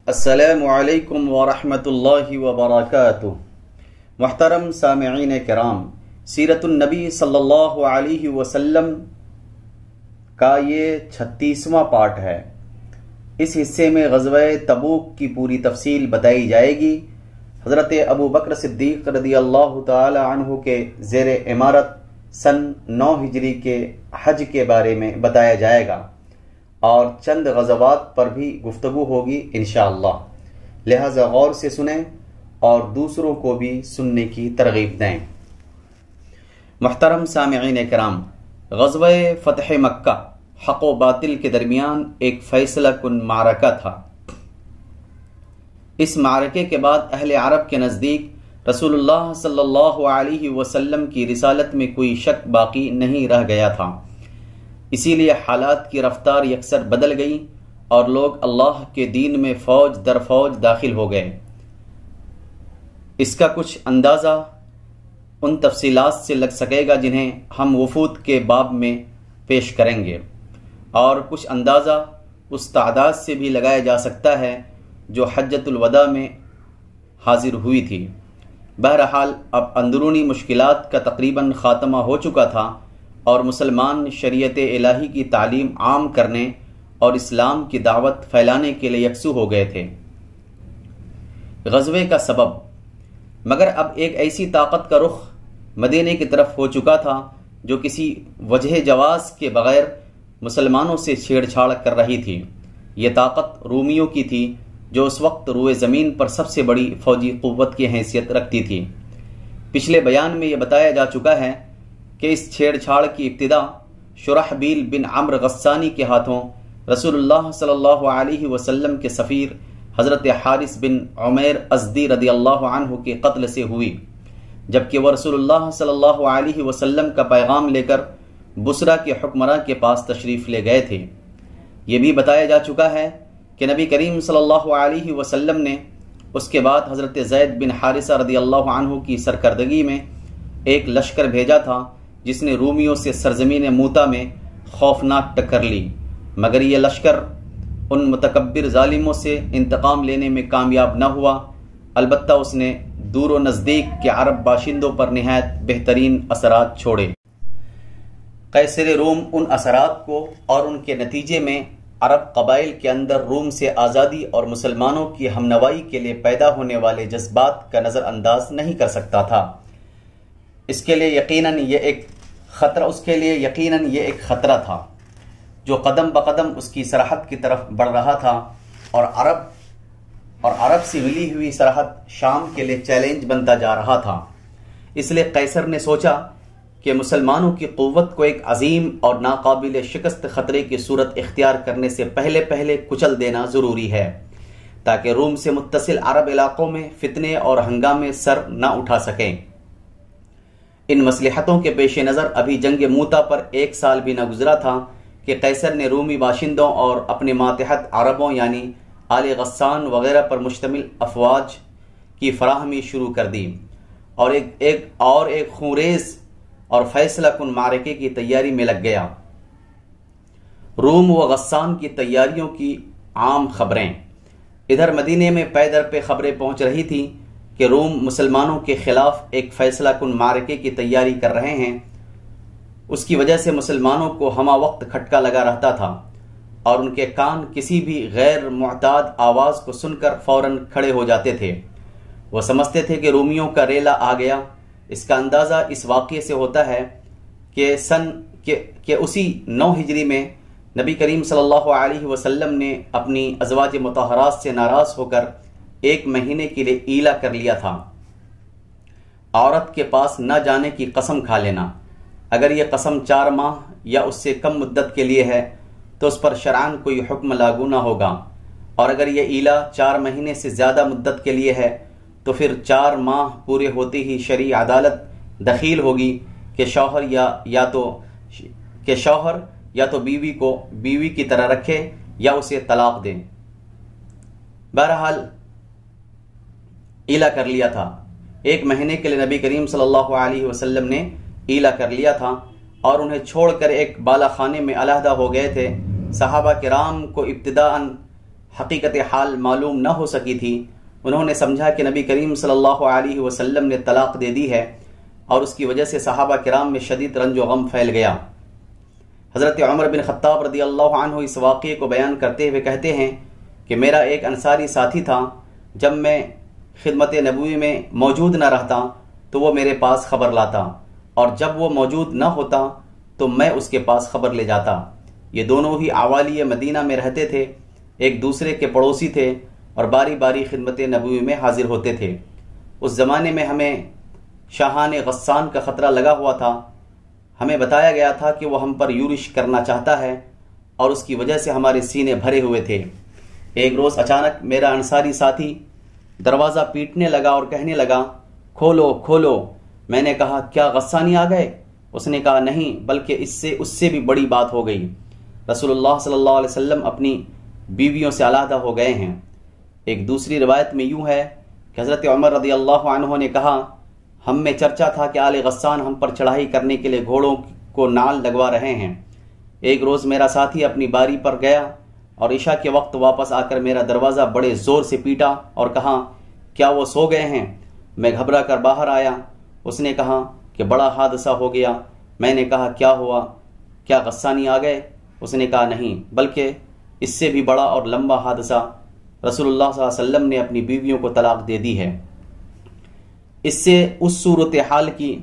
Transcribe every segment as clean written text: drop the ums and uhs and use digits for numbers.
السلام علیکم ورحمۃ اللہ وبرکاتہ۔ محترم سامعین کرام، سیرت النبی صلی اللہ علیہ وسلم کا یہ 36واں پارٹ ہے۔ اس حصے میں غزوہ تبوک کی پوری تفصیل بتائی جائے گی۔ حضرت ابو بکر صدیق رضی اللہ تعالی عنہ کے زیر امارت سن 9 ہجری کے حج کے بارے میں بتایا جائے گا، اور چند غزوات پر بھی گفتگو ہوگی انشاءاللہ، لہذا غور سے سنیں اور دوسروں کو بھی سننے کی ترغیب دیں۔ محترم سامعین کرام، غزوہ فتح مکہ حق و باطل کے درمیان ایک فیصلہ کن معرکہ تھا۔ اس معرکے کے بعد اہل عرب کے نزدیک رسول اللہ صلی اللہ علیہ وسلم کی رسالت میں کوئی شک باقی نہیں رہ گیا تھا، اسی لیے حالات کی رفتار یکسر بدل گئی اور لوگ اللہ کے دین میں فوج در فوج داخل ہو گئے۔ اس کا کچھ اندازہ ان تفصیلات سے لگ سکے گا جنہیں ہم وفود کے باب میں پیش کریں گے، اور کچھ اندازہ اس تعداد سے بھی لگایا جا سکتا ہے جو حجۃ الوداع میں حاضر ہوئی تھی۔ بہرحال اب اندرونی مشکلات کا تقریباً خاتمہ ہو چکا تھا اور مسلمان شریعت الہی کی تعلیم عام کرنے اور اسلام کی دعوت پھیلانے کے لیے یکسو ہو گئے تھے۔ غزوے کا سبب، مگر اب ایک ایسی طاقت کا رخ مدینے کی طرف ہو چکا تھا جو کسی وجہ جواز کے بغیر مسلمانوں سے چھیڑ چھاڑ کر رہی تھی۔ یہ طاقت رومیوں کی تھی، جو اس وقت روئے زمین پر سب سے بڑی فوجی قوت کی حیثیت رکھتی تھی۔ پچھلے بیان میں یہ بتایا جا چکا ہے کہ اس چھیڑ چھاڑ کی ابتدا شرحبیل بن عمرو غسانی کے ہاتھوں رسول اللہ صلی اللہ علیہ وسلم کے سفیر حضرت حارث بن عمیر ازدی رضی اللہ عنہ کے قتل سے ہوئی، جبکہ وہ رسول اللہ صلی اللہ علیہ وسلم کا پیغام لے کر بصرہ کے حکمراں کے پاس تشریف لے گئے تھے۔ یہ بھی بتایا جا چکا ہے کہ نبی کریم صلی اللہ علیہ وسلم نے اس کے بعد حضرت زید بن حارثہ رضی اللہ عنہ کی سرکردگی میں ایک لشکر بھیجا تھا جس نے رومیوں سے سرزمین موتا میں خوفناک ٹکر لی، مگر یہ لشکر ان متکبر ظالموں سے انتقام لینے میں کامیاب نہ ہوا، البتہ اس نے دور و نزدیک کے عرب باشندوں پر نہایت بہترین اثرات چھوڑے۔ قیصر روم ان اثرات کو اور ان کے نتیجے میں عرب قبائل کے اندر روم سے آزادی اور مسلمانوں کی ہمنوائی کے لیے پیدا ہونے والے جذبات کا نظر انداز نہیں کر سکتا تھا۔ اس کے لیے یقیناً یہ ایک خطرہ تھا جو قدم بقدم اس کی سرحد کی طرف بڑھ رہا تھا، اور عرب سے ملی ہوئی سرحد شام کے لیے چیلنج بنتا جا رہا تھا۔ اس لیے قیصر نے سوچا کہ مسلمانوں کی قوت کو ایک عظیم اور ناقابل شکست خطرے کی صورت اختیار کرنے سے پہلے کچل دینا ضروری ہے، تاکہ روم سے متصل عرب علاقوں میں فتنے اور ہنگامے سر نہ اٹھا سکیں۔ ان مصلحتوں کے پیش نظر ابھی جنگ موتا پر 1 سال بھی نہ گزرا تھا کہ قیصر نے رومی باشندوں اور اپنے ماتحت عربوں یعنی آل غسان وغیرہ پر مشتمل افواج کی فراہمی شروع کر دی، اور ایک خونریز اور فیصلہ کن معرکے کی تیاری میں لگ گیا۔ روم و غسان کی تیاریوں کی عام خبریں ادھر مدینے میں پے در پہ خبریں پہنچ رہی تھیں کہ روم مسلمانوں کے خلاف ایک فیصلہ کن معرکے کی تیاری کر رہے ہیں۔ اس کی وجہ سے مسلمانوں کو ہمہ وقت کھٹکا لگا رہتا تھا، اور ان کے کان کسی بھی غیر معتاد آواز کو سن کر فوراً کھڑے ہو جاتے تھے۔ وہ سمجھتے تھے کہ رومیوں کا ریلا آ گیا۔ اس کا اندازہ اس واقعے سے ہوتا ہے کہ اسی 9 ہجری میں نبی کریم صلی اللہ علیہ وسلم نے اپنی ازواج مطہرات سے ناراض ہو کر 1 مہینے کے لیے ایلا کر لیا تھا، عورت کے پاس نہ جانے کی قسم کھا لینا۔ اگر یہ قسم 4 ماہ یا اس سے کم مدت کے لیے ہے تو اس پر شرعاً کوئی حکم لاگو نہ ہوگا، اور اگر یہ ایلا 4 مہینے سے زیادہ مدت کے لیے ہے تو پھر 4 ماہ پورے ہوتے ہی شرعی عدالت دخیل ہوگی کہ شوہر یا تو بیوی کو بیوی کی طرح رکھے یا اسے طلاق دے۔ بہرحال ایلا کر لیا تھا۔ 1 مہینے کے لیے نبی کریم صلی اللہ علیہ وسلم نے ایلا کر لیا تھا اور انہیں چھوڑ کر ایک بالا خانے میں علیحدہ ہو گئے تھے۔ صحابہ کرام کو ابتداءً حقیقت حال معلوم نہ ہو سکی تھی، انہوں نے سمجھا کہ نبی کریم صلی اللہ علیہ وسلم نے طلاق دے دی ہے، اور اس کی وجہ سے صحابہ کرام میں شدید رنج و غم پھیل گیا۔ حضرت عمر بن خطاب رضی اللہ عنہ اس واقعے کو بیان کرتے ہوئے کہتے ہیں کہ میرا ایک انصاری ساتھی تھا، جب میں خدمت نبوی میں موجود نہ رہتا تو وہ میرے پاس خبر لاتا، اور جب وہ موجود نہ ہوتا تو میں اس کے پاس خبر لے جاتا۔ یہ دونوں ہی اوالی مدینہ میں رہتے تھے، ایک دوسرے کے پڑوسی تھے اور باری باری خدمت نبوی میں حاضر ہوتے تھے۔ اس زمانے میں ہمیں شاہان غسان کا خطرہ لگا ہوا تھا، ہمیں بتایا گیا تھا کہ وہ ہم پر یورش کرنا چاہتا ہے، اور اس کی وجہ سے ہمارے سینے بھرے ہوئے تھے۔ ایک روز اچانک میرا انصاری ساتھی دروازہ پیٹنے لگا اور کہنے لگا، کھولو کھولو۔ میں نے کہا، کیا غسانی آ گئے؟ اس نے کہا، نہیں، بلکہ اس سے بھی بڑی بات ہو گئی، رسول اللہ صلی اللہ علیہ وسلم اپنی بیویوں سے علیحدہ ہو گئے ہیں۔ ایک دوسری روایت میں یوں ہے کہ حضرت عمر رضی اللہ عنہ نے کہا، ہم میں چرچا تھا کہ آل غسان ہم پر چڑھائی کرنے کے لیے گھوڑوں کو نال لگوا رہے ہیں۔ ایک روز میرا ساتھی اپنی باری پر گیا اور عشاء کے وقت واپس آ کر میرا دروازہ بڑے زور سے پیٹا اور کہا، کیا وہ سو گئے ہیں؟ میں گھبرا کر باہر آیا۔ اس نے کہا کہ بڑا حادثہ ہو گیا۔ میں نے کہا، کیا ہوا؟ کیا غسانی آ گئے؟ اس نے کہا، نہیں، بلکہ اس سے بھی بڑا اور لمبا حادثہ، رسول اللہ صلی اللہ علیہ وسلم نے اپنی بیویوں کو طلاق دے دی ہے۔ اس سے اس صورتحال کی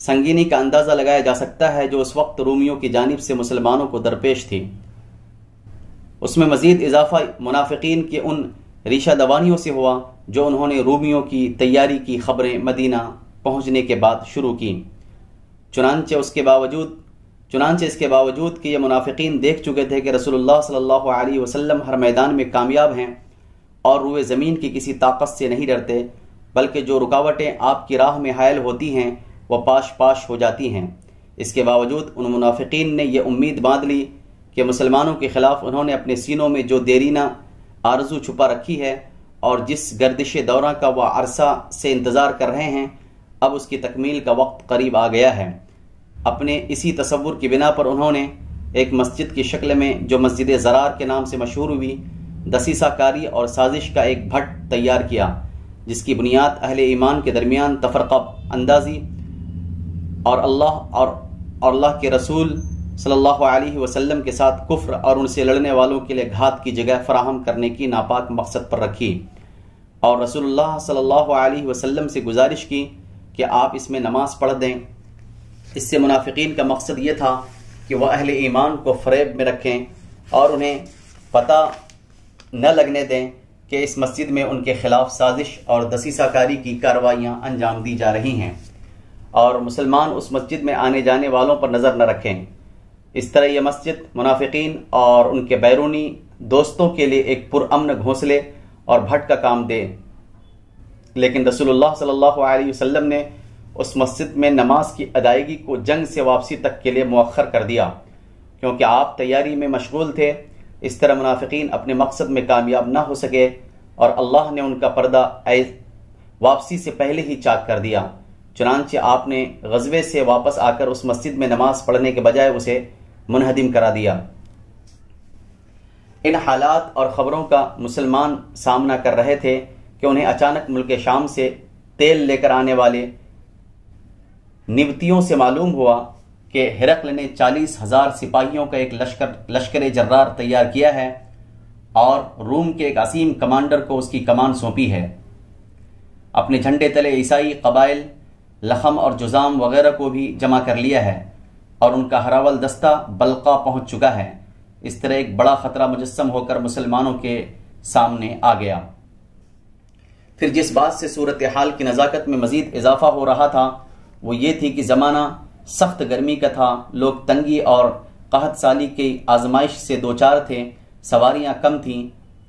سنگینی کا اندازہ لگایا جا سکتا ہے جو اس وقت رومیوں کی جانب سے مسلمانوں کو درپیش تھی۔ اس میں مزید اضافہ منافقین کے ان ریشہ دوانیوں سے ہوا جو انہوں نے رومیوں کی تیاری کی خبریں مدینہ پہنچنے کے بعد شروع کی۔ چنانچہ اس کے باوجود کہ یہ منافقین دیکھ چکے تھے کہ رسول اللہ صلی اللہ علیہ وسلم ہر میدان میں کامیاب ہیں اور روئے زمین کی کسی طاقت سے نہیں ڈرتے، بلکہ جو رکاوٹیں آپ کی راہ میں حائل ہوتی ہیں وہ پاش پاش ہو جاتی ہیں، اس کے باوجود ان منافقین نے یہ امید باندھ لی کہ مسلمانوں کے خلاف انہوں نے اپنے سینوں میں جو دیرینہ آرزو چھپا رکھی ہے اور جس گردش دوراں کا وہ عرصہ سے انتظار کر رہے ہیں، اب اس کی تکمیل کا وقت قریب آ گیا ہے۔ اپنے اسی تصور کی بنا پر انہوں نے ایک مسجد کی شکل میں جو مسجد زرار کے نام سے مشہور ہوئی، دسیسہ کاری اور سازش کا ایک بھٹ تیار کیا، جس کی بنیاد اہل ایمان کے درمیان تفرقہ اندازی اور اللہ کے رسول صلی اللہ علیہ وسلم کے ساتھ کفر اور ان سے لڑنے والوں کے لیے گھات کی جگہ فراہم کرنے کی ناپاک مقصد پر رکھی، اور رسول اللہ صلی اللہ علیہ وسلم سے گزارش کی کہ آپ اس میں نماز پڑھ دیں۔ اس سے منافقین کا مقصد یہ تھا کہ وہ اہل ایمان کو فریب میں رکھیں اور انہیں پتہ نہ لگنے دیں کہ اس مسجد میں ان کے خلاف سازش اور دسیسہ کاری کی کارروائیاں انجام دی جا رہی ہیں، اور مسلمان اس مسجد میں آنے جانے والوں پر نظر نہ رکھیں۔ اس طرح یہ مسجد منافقین اور ان کے بیرونی دوستوں کے لیے ایک پرامن گھونسلے اور بھٹ کا کام دے، لیکن رسول اللہ صلی اللہ علیہ وسلم نے اس مسجد میں نماز کی ادائیگی کو جنگ سے واپسی تک کے لیے مؤخر کر دیا، کیونکہ آپ تیاری میں مشغول تھے۔ اس طرح منافقین اپنے مقصد میں کامیاب نہ ہو سکے اور اللہ نے ان کا پردہ واپسی سے پہلے ہی چاک کر دیا۔ چنانچہ آپ نے غزوے سے واپس آ کر اس مسجد میں نماز پڑھنے کے بجائے اسے منہدم کرا دیا۔ ان حالات اور خبروں کا مسلمان سامنا کر رہے تھے کہ انہیں اچانک ملک شام سے تیل لے کر آنے والے نبتیوں سے معلوم ہوا کہ ہرقل نے 40,000 سپاہیوں کا ایک لشکر جرار تیار کیا ہے اور روم کے ایک عظیم کمانڈر کو اس کی کمان سونپی ہے۔ اپنے جھنڈے تلے عیسائی قبائل لخم اور جزام وغیرہ کو بھی جمع کر لیا ہے اور ان کا ہراول دستہ بلقا پہنچ چکا ہے۔ اس طرح ایک بڑا خطرہ مجسم ہو کر مسلمانوں کے سامنے آ گیا۔ پھر جس بات سے صورتحال کی نزاکت میں مزید اضافہ ہو رہا تھا وہ یہ تھی کہ زمانہ سخت گرمی کا تھا، لوگ تنگی اور قحط سالی کی آزمائش سے دوچار تھے، سواریاں کم تھیں،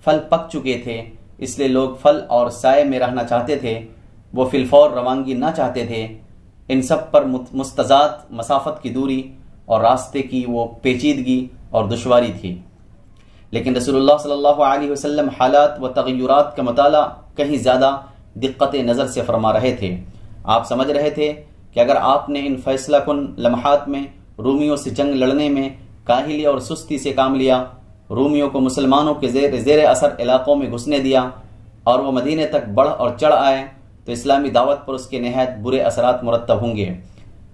پھل پک چکے تھے، اس لیے لوگ پھل اور سائے میں رہنا چاہتے تھے، وہ فی الفور روانگی نہ چاہتے تھے۔ ان سب پر مستضاد مسافت کی دوری اور راستے کی وہ پیچیدگی اور دشواری تھی، لیکن رسول اللہ صلی اللہ علیہ وسلم حالات و تغیرات کا مطالعہ کہیں زیادہ دقت نظر سے فرما رہے تھے۔ آپ سمجھ رہے تھے کہ اگر آپ نے ان فیصلہ کن لمحات میں رومیوں سے جنگ لڑنے میں کاہلی اور سستی سے کام لیا رومیوں کو مسلمانوں کے زیر اثر علاقوں میں گھسنے دیا اور وہ مدینے تک بڑھ اور چڑھ آئے تو اسلامی دعوت پر اس کے نہایت برے اثرات مرتب ہوں گے۔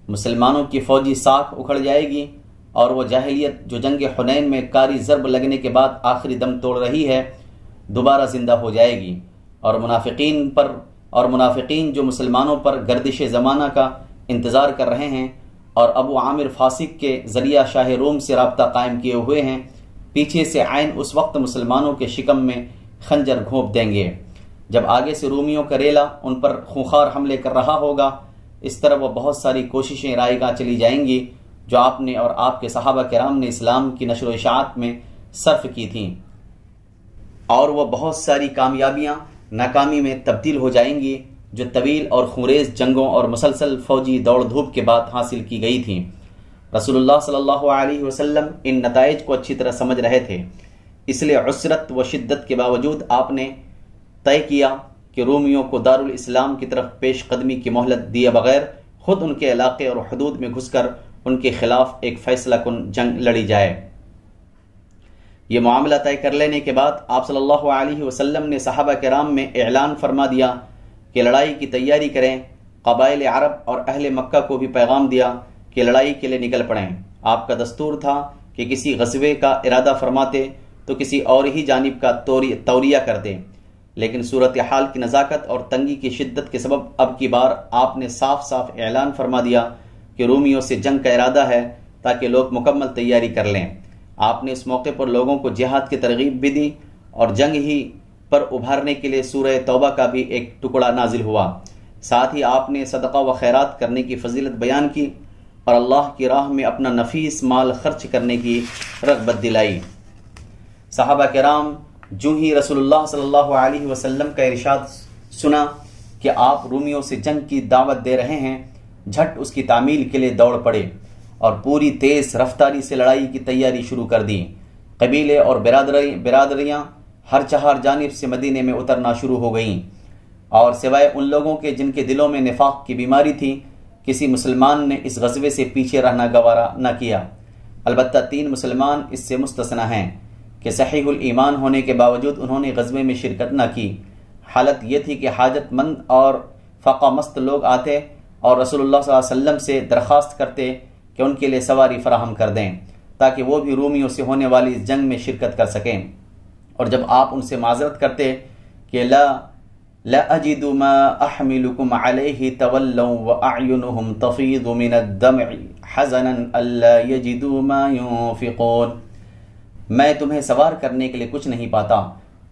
مسلمانوں کی فوجی ساکھ اکھڑ جائے گی اور وہ جاہلیت جو جنگ حنین میں کاری ضرب لگنے کے بعد آخری دم توڑ رہی ہے دوبارہ زندہ ہو جائے گی، اور منافقین جو مسلمانوں پر گردش زمانہ کا انتظار کر رہے ہیں اور ابو عامر فاسق کے ذریعہ شاہ روم سے رابطہ قائم کیے ہوئے ہیں، پیچھے سے عین اس وقت مسلمانوں کے شکم میں خنجر گھونپ دیں گے جب آگے سے رومیوں کا ریلا ان پر خونخوار حملے کر رہا ہوگا۔ اس طرح وہ بہت ساری کوششیں رائیگاں چلی جائیں گی جو آپ نے اور آپ کے صحابہ کرام نے اسلام کی نشر و اشاعت میں صرف کی تھیں، اور وہ بہت ساری کامیابیاں ناکامی میں تبدیل ہو جائیں گی جو طویل اور خونریز جنگوں اور مسلسل فوجی دوڑ دھوپ کے بعد حاصل کی گئی تھیں۔ رسول اللہ صلی اللہ علیہ وسلم ان نتائج کو اچھی طرح سمجھ رہے تھے، اس لیے عسرت و شدت کے باوجود آپ نے طے کیا کہ رومیوں کو دارالاسلام کی طرف پیش قدمی کی مہلت دیے بغیر خود ان کے علاقے اور حدود میں گھس کر ان کے خلاف ایک فیصلہ کن جنگ لڑی جائے۔ یہ معاملہ طے کر لینے کے بعد آپ صلی اللہ علیہ وسلم نے صحابہ کرام میں اعلان فرما دیا کہ لڑائی کی تیاری کریں۔ قبائل عرب اور اہل مکہ کو بھی پیغام دیا کہ لڑائی کے لیے نکل پڑیں۔ آپ کا دستور تھا کہ کسی غزوے کا ارادہ فرماتے تو کسی اور ہی جانب کا توریہ کرتے، لیکن صورتحال کی نزاکت اور تنگی کی شدت کے سبب اب کی بار آپ نے صاف صاف اعلان فرما دیا کہ رومیوں سے جنگ کا ارادہ ہے تاکہ لوگ مکمل تیاری کر لیں۔ آپ نے اس موقع پر لوگوں کو جہاد کی ترغیب بھی دی اور جنگ ہی پر ابھارنے کے لیے سورہ توبہ کا بھی ایک ٹکڑا نازل ہوا۔ ساتھ ہی آپ نے صدقہ و خیرات کرنے کی فضیلت بیان کی اور اللہ کی راہ میں اپنا نفیس مال خرچ کرنے کی رغبت دلائی۔ صحابہ کرام جو ہی رسول اللہ صلی اللہ علیہ وسلم کا ارشاد سنا کہ آپ رومیوں سے جنگ کی دعوت دے رہے ہیں، جھٹ اس کی تعمیل کے لیے دوڑ پڑے اور پوری تیز رفتاری سے لڑائی کی تیاری شروع کر دی۔ قبیلے اور برادریاں ہر چہار جانب سے مدینے میں اترنا شروع ہو گئیں، اور سوائے ان لوگوں کے جن کے دلوں میں نفاق کی بیماری تھی کسی مسلمان نے اس غزوے سے پیچھے رہنا گوارا نہ کیا۔ البتہ 3 مسلمان اس سے مستثنی ہیں کہ صحیح الایمان ہونے کے باوجود انہوں نے غزوے میں شرکت نہ کی۔ حالت یہ تھی کہ حاجت مند اور فقہ مست لوگ آتے اور رسول اللہ صلی اللہ علیہ وسلم سے درخواست کرتے کہ ان کے لیے سواری فراہم کر دیں تاکہ وہ بھی رومیوں سے ہونے والی اس جنگ میں شرکت کر سکیں، اور جب آپ ان سے معذرت کرتے کہ لا اجد ما احملكم عليه تولوا واعينهم تفيض من الدمع حزنا الا يجدوا ما ينفقون، میں تمہیں سوار کرنے کے لیے کچھ نہیں پاتا،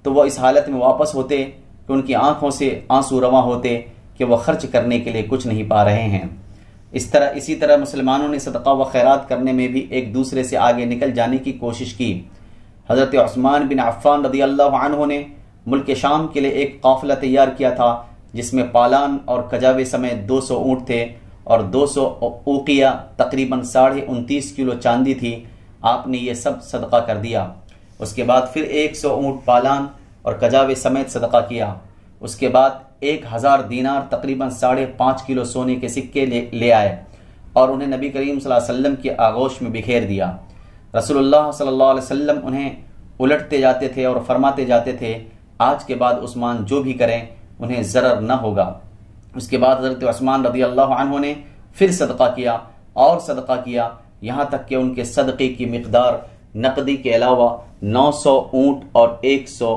تو وہ اس حالت میں واپس ہوتے کہ ان کی آنکھوں سے آنسو رواں ہوتے کہ وہ خرچ کرنے کے لیے کچھ نہیں پا رہے ہیں۔ اسی طرح مسلمانوں نے صدقہ و خیرات کرنے میں بھی ایک دوسرے سے آگے نکل جانے کی کوشش کی۔ حضرت عثمان بن عفان رضی اللہ عنہ نے ملک شام کے لیے ایک قافلہ تیار کیا تھا جس میں پالان اور کجاوے سمیت 200 اونٹ تھے اور 200 اوقیہ تقریباً 29.5 کلو چاندی تھی۔ آپ نے یہ سب صدقہ کر دیا۔ اس کے بعد پھر 100 اونٹ پالان اور کجاوے سمیت صدقہ کیا۔ اس کے بعد 1000 دینار تقریباً 5.5 کلو سونے کے سکے لے آئے اور انہیں نبی کریم صلی اللہ علیہ وسلم کے آغوش میں بکھیر دیا۔ رسول اللہ صلی اللہ علیہ وسلم انہیں الٹتے جاتے تھے اور فرماتے جاتے تھے آج کے بعد عثمان جو بھی کریں انہیں ضرر نہ ہوگا۔ اس کے بعد حضرت عثمان رضی اللہ عنہ نے پھر صدقہ کیا اور صدقہ کیا، یہاں تک کہ ان کے صدقے کی مقدار نقدی کے علاوہ 900 اونٹ اور 100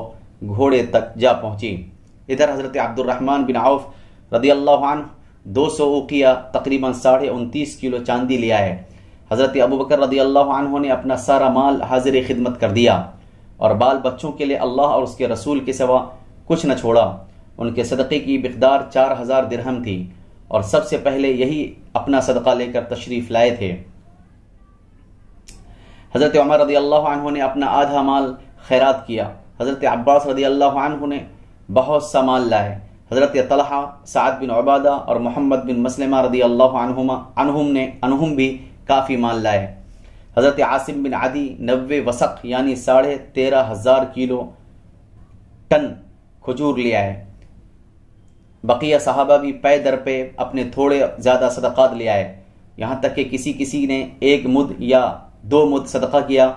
گھوڑے تک جا پہنچی۔ ادھر حضرت عبد الرحمن بن عوف رضی اللہ عنہ 200 اوقیہ تقریباً 29.5 کلو چاندی لے آئے۔ حضرت ابو بکر رضی اللہ عنہ نے اپنا سارا مال حاضر خدمت کر دیا اور بال بچوں کے لیے اللہ اور اس کے رسول کے سوا کچھ نہ چھوڑا۔ ان کے صدقے کی مقدار 4000 درہم تھی اور سب سے پہلے یہی اپنا صدقہ لے کر تشریف لائے تھے۔ حضرت عمر رضی اللہ عنہ نے اپنا آدھا مال خیرات کیا۔ حضرت عباس رضی اللہ عنہ نے بہت سا مال لائے۔ حضرت طلحہ، سعد بن عبادہ اور محمد بن مسلمہ رضی اللہ عنہم بھی کافی مال لائے۔ حضرت عاصم بن عدی 90 وسق یعنی 13,500 کلو ٹن کھجور لے آئے۔ بقیہ صحابہ بھی پے در پہ اپنے تھوڑے زیادہ صدقات لے آئے، یہاں تک کہ کسی نے 1 مد یا 2 مد صدقہ کیا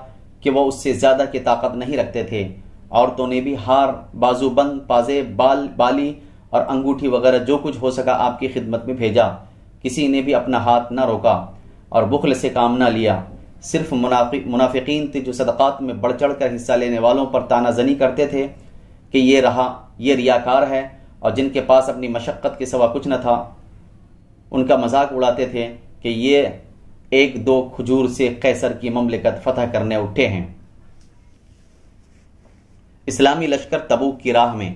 کہ وہ اس سے زیادہ کی طاقت نہیں رکھتے تھے۔ عورتوں نے بھی ہار، بازو بند، پازیب، بالی اور انگوٹھی وغیرہ جو کچھ ہو سکا آپ کی خدمت میں بھیجا۔ کسی نے بھی اپنا ہاتھ نہ روکا اور بخل سے کام نہ لیا۔ صرف منافقین تھے جو صدقات میں بڑھ چڑھ کر حصہ لینے والوں پر تانا زنی کرتے تھے کہ یہ ریاکار ہے، اور جن کے پاس اپنی مشقت کے سوا کچھ نہ تھا ان کا مذاق اڑاتے تھے کہ یہ 1-2 کھجور سے قیصر کی مملکت فتح کرنے اٹھے ہیں۔ اسلامی لشکر تبوک کی راہ میں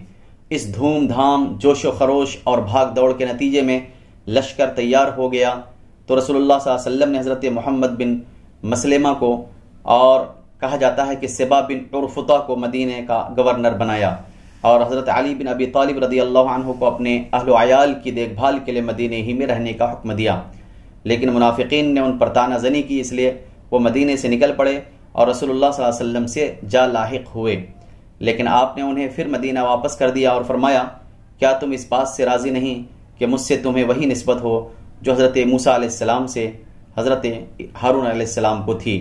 اس دھوم دھام، جوش و خروش اور بھاگ دوڑ کے نتیجے میں لشکر تیار ہو گیا تو رسول اللہ صلی اللہ علیہ وسلم نے حضرت محمد بن مسلمہ کو، اور کہا جاتا ہے کہ سبا بن عرفطہ کو مدینے کا گورنر بنایا، اور حضرت علی بن ابی طالب رضی اللہ عنہ کو اپنے اہل و عیال کی دیکھ بھال کے لیے مدینے ہی میں رہنے کا حکم دیا۔ لیکن منافقین نے ان پر تانا زنی کی، اس لیے وہ مدینے سے نکل پڑے اور رسول اللہ صلی اللہ علیہ وسلم سے جا لاحق ہوئے۔ لیکن آپ نے انہیں پھر مدینہ واپس کر دیا اور فرمایا، کیا تم اس بات سے راضی نہیں کہ مجھ سے تمہیں وہی نسبت ہو جو حضرت موسیٰ علیہ السلام سے حضرت ہارون علیہ السلام کو تھی؟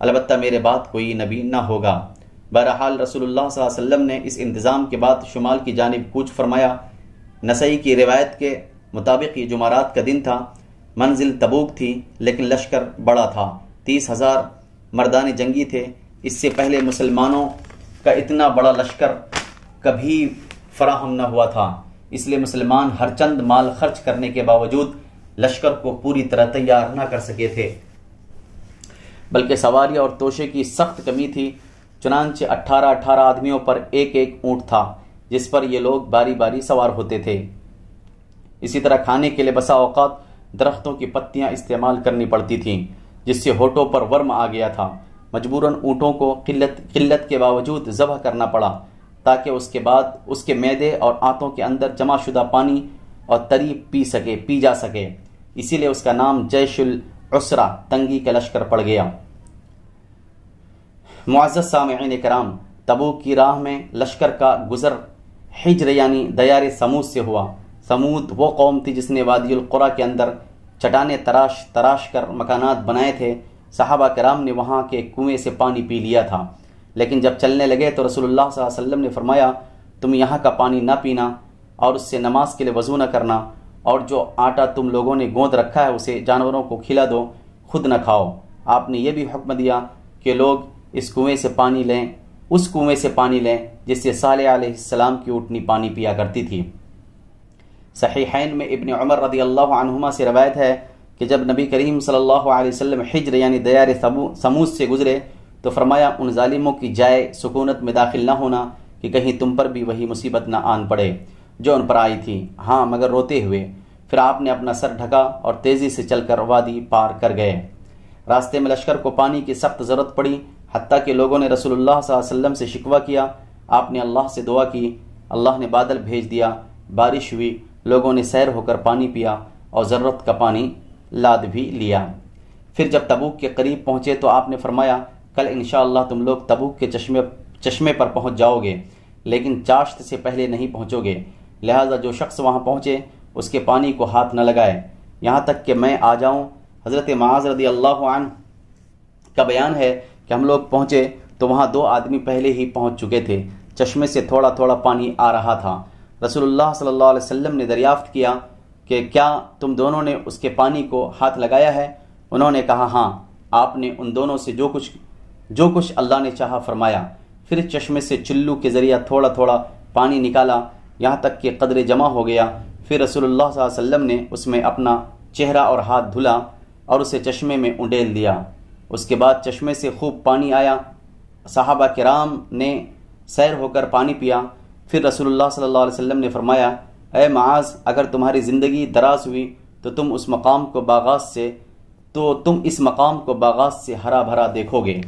البتہ میرے بعد کوئی نبی نہ ہوگا۔ بہرحال رسول اللہ صلی اللہ علیہ وسلم نے اس انتظام کے بعد شمال کی جانب کوچ فرمایا۔ نسائی کی روایت کے مطابق یہ جمعرات کا دن تھا، منزل تبوک تھی، لیکن لشکر بڑا تھا، 30,000 مردان جنگی تھے۔ اس سے پہلے مسلمانوں کا اتنا بڑا لشکر کبھی فراہم نہ ہوا تھا، اس لیے مسلمان ہر چند مال خرچ کرنے کے باوجود لشکر کو پوری طرح تیار نہ کر سکے تھے، بلکہ سواری اور توشے کی سخت کمی تھی۔ چنانچہ 18 آدمیوں پر ایک اونٹ تھا جس پر یہ لوگ باری باری سوار ہوتے تھے۔ اسی طرح کھانے کے لیے بسا اوقات درختوں کی پتیاں استعمال کرنی پڑتی تھیں، جس سے ہونٹوں پر ورم آ گیا تھا۔ مجبوراً اونٹوں کو قلت کے باوجود ذبح کرنا پڑا تاکہ اس کے بعد اس کے معدے اور آنتوں کے اندر جمع شدہ پانی اور تری پی جا سکے۔ اسی لیے اس کا نام جیش العسرہ، تنگی کا لشکر پڑ گیا۔ معزز سامعین کرام، تبوک کی راہ میں لشکر کا گزر حجر یعنی دیار سمود سے ہوا۔ سمود وہ قوم تھی جس نے وادی القریٰ کے اندر چٹانیں تراش کر مکانات بنائے تھے۔ صحابہ کرام نے وہاں کے کنویں سے پانی پی لیا تھا، لیکن جب چلنے لگے تو رسول اللہ صلی اللہ علیہ وسلم نے فرمایا، تم یہاں کا پانی نہ پینا اور اس سے نماز کے لیے وضو نہ کرنا، اور جو آٹا تم لوگوں نے گوندھ رکھا ہے اسے جانوروں کو کھلا دو، خود نہ کھاؤ۔ آپ نے یہ بھی حکم دیا کہ لوگ اس کنویں سے پانی لیں جس سے صالح علیہ السلام کی اونٹنی پانی پیا کرتی تھی۔ صحیحین میں ابن عمر رضی اللہ عنہما سے روایت ہے کہ جب نبی کریم صلی اللہ علیہ وسلم حجر یعنی دیار سمود سے گزرے تو فرمایا، ان ظالموں کی جائے سکونت میں داخل نہ ہونا کہ کہیں تم پر بھی وہی مصیبت نہ آن پڑے جو ان پر آئی تھی، ہاں مگر روتے ہوئے۔ پھر آپ نے اپنا سر ڈھکا اور تیزی سے چل کر وادی پار کر گئے۔ راستے میں لشکر کو پانی کی سخت ضرورت پڑی، حتیٰ کہ لوگوں نے رسول اللہ صلی اللہ علیہ وسلم سے شکوہ کیا۔ آپ نے اللہ سے دعا کی، اللہ نے بادل بھیج دیا، بارش ہوئی، لوگوں نے سیر ہو کر پانی پیا اور ضرورت کا پانی لاد بھی لیا۔ پھر جب تبوک کے قریب پہنچے تو آپ نے فرمایا، کل انشاءاللہ تم لوگ تبوک کے چشمے پر پہنچ جاؤ گے، لیکن چاشت سے پہلے نہیں پہنچو گے، لہذا جو شخص وہاں پہنچے اس کے پانی کو ہاتھ نہ لگائے یہاں تک کہ میں آ جاؤں۔ حضرت معاذ رضی اللہ عنہ کا بیان ہے کہ ہم لوگ پہنچے تو وہاں 2 آدمی پہلے ہی پہنچ چکے تھے، چشمے سے تھوڑا تھوڑا پانی آ رہا تھا۔ رسول اللہ صلی اللہ علیہ وسلم نے دریافت کیا کہ کیا تم دونوں نے اس کے پانی کو ہاتھ لگایا ہے؟ انہوں نے کہا ہاں۔ آپ نے ان دونوں سے جو کچھ اللہ نے چاہا فرمایا، پھر چشمے سے چلو کے ذریعہ تھوڑا تھوڑا پانی نکالا یہاں تک کہ قدرے جمع ہو گیا۔ پھر رسول اللہ صلی اللہ علیہ وسلم نے اس میں اپنا چہرہ اور ہاتھ دھلا اور اسے چشمے میں انڈیل دیا۔ اس کے بعد چشمے سے خوب پانی آیا، صحابہ کرام نے سیر ہو کر پانی پیا۔ پھر رسول اللہ صلی اللہ علیہ وسلم نے فرمایا، اے معاذ، اگر تمہاری زندگی دراز ہوئی تو تم اس مقام کو باغات سے ہرا بھرا دیکھو گے۔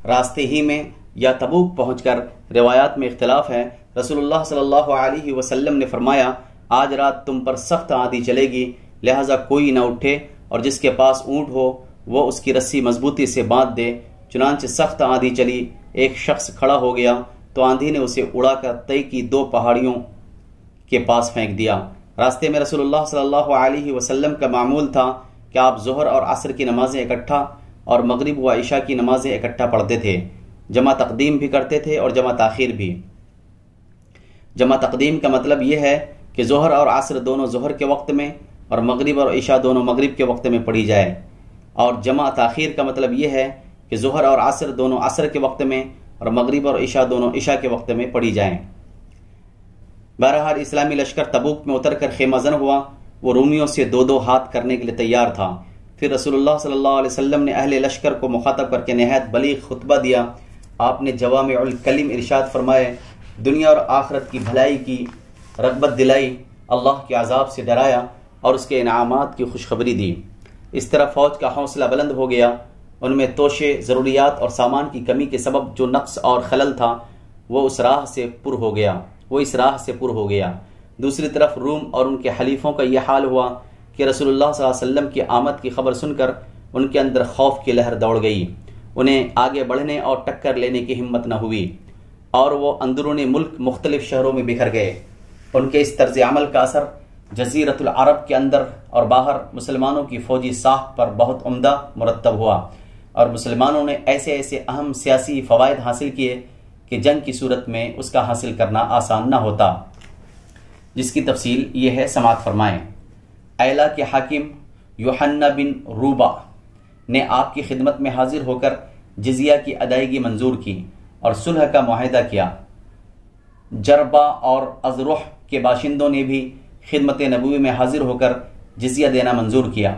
راستے ہی میں یا تبوک پہنچ کر روایات میں اختلاف ہے، رسول اللہ صلی اللہ علیہ وسلم نے فرمایا، آج رات تم پر سخت آندھی چلے گی، لہذا کوئی نہ اٹھے اور جس کے پاس اونٹ ہو وہ اس کی رسی مضبوطی سے باندھ دے۔ چنانچہ سخت آندھی چلی، ایک شخص کھڑا ہو گیا تو آندھی نے اسے اڑا کر طے کی 2 پہاڑیوں کے پاس پھینک دیا۔ راستے میں رسول اللہ صلی اللہ علیہ وسلم کا معمول تھا کہ آپ ظہر اور عصر کی نمازیں اکٹھا اور مغرب و عشاء کی نمازیں اکٹھا پڑھتے تھے، جمع تقدیم بھی کرتے تھے اور جمع تاخیر بھی۔ جمع تقدیم کا مطلب یہ ہے کہ ظہر اور عصر دونوں ظہر کے وقت میں اور مغرب اور عشاء دونوں مغرب کے وقت میں پڑھی جائے، اور جمع تاخیر کا مطلب یہ ہے کہ ظہر اور عصر دونوں عصر کے وقت میں اور مغرب اور عشاء دونوں عشاء کے وقت میں پڑھی جائیں۔ بہرحال اسلامی لشکر تبوک میں اتر کر خیمہ زن ہوا۔ وہ رومیوں سے دو دو ہاتھ کرنے کے لیے تیار تھا۔ پھر رسول اللہ صلی اللہ علیہ وسلم نے اہل لشکر کو مخاطب کر کے نہایت بلیغ خطبہ دیا۔ آپ نے جوامع الکلم ارشاد فرمائے، دنیا اور آخرت کی بھلائی کی رغبت دلائی، اللہ کے عذاب سے ڈرایا اور اس کے انعامات کی خوشخبری دی۔ اس طرح فوج کا حوصلہ بلند ہو گیا۔ ان میں توشے، ضروریات اور سامان کی کمی کے سبب جو نقص اور خلل تھا وہ اس راہ سے پر ہو گیا۔ دوسری طرف روم اور ان کے حلیفوں کا یہ حال ہوا کہ رسول اللہ صلی اللہ علیہ وسلم کی آمد کی خبر سن کر ان کے اندر خوف کی لہر دوڑ گئی۔ انہیں آگے بڑھنے اور ٹکر لینے کی ہمت نہ ہوئی اور وہ اندرون ملک مختلف شہروں میں بکھر گئے۔ ان کے اس طرز عمل کا اثر جزیرۃ العرب کے اندر اور باہر مسلمانوں کی فوجی ساخت پر بہت عمدہ مرتب ہوا، اور مسلمانوں نے ایسے اہم سیاسی فوائد حاصل کیے کہ جنگ کی صورت میں اس کا حاصل کرنا آسان نہ ہوتا، جس کی تفصیل یہ ہے، سماعت فرمائیں۔ ایلا کے حاکم یوحنا بن روبا نے آپ کی خدمت میں حاضر ہو کر جزیہ کی ادائیگی منظور کی اور صلح کا معاہدہ کیا۔ جربا اور ازرح کے باشندوں نے بھی خدمت نبوی میں حاضر ہو کر جزیہ دینا منظور کیا۔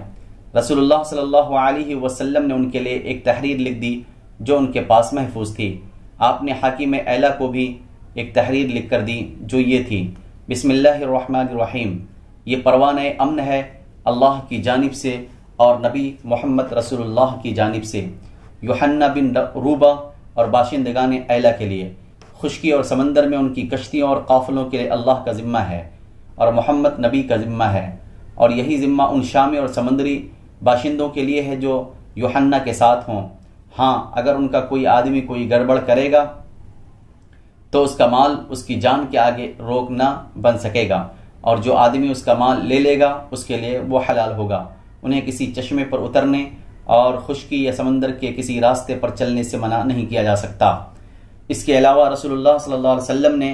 رسول اللہ صلی اللہ علیہ وسلم نے ان کے لیے ایک تحریر لکھ دی جو ان کے پاس محفوظ تھی۔ آپ نے حاکم ایلا کو بھی ایک تحریر لکھ کر دی جو یہ تھی، بسم اللہ الرحمن الرحیم، یہ پروانہ امن ہے اللہ کی جانب سے اور نبی محمد رسول اللہ کی جانب سے، یوحنا بن روبا اور باشندگان ایلا کے لیے۔ خشکی اور سمندر میں ان کی کشتیوں اور قافلوں کے لیے اللہ کا ذمہ ہے اور محمد نبی کا ذمہ ہے، اور یہی ذمہ ان شامی اور سمندری باشندوں کے لیے ہے جو یوحنا کے ساتھ ہوں۔ ہاں، اگر ان کا کوئی آدمی کوئی گڑبڑ کرے گا تو اس کا مال اس کی جان کے آگے روک نہ بن سکے گا، اور جو آدمی اس کا مال لے لے گا اس کے لیے وہ حلال ہوگا۔ انہیں کسی چشمے پر اترنے اور خشکی یا سمندر کے کسی راستے پر چلنے سے منع نہیں کیا جا سکتا۔ اس کے علاوہ رسول اللہ صلی اللہ علیہ وسلم نے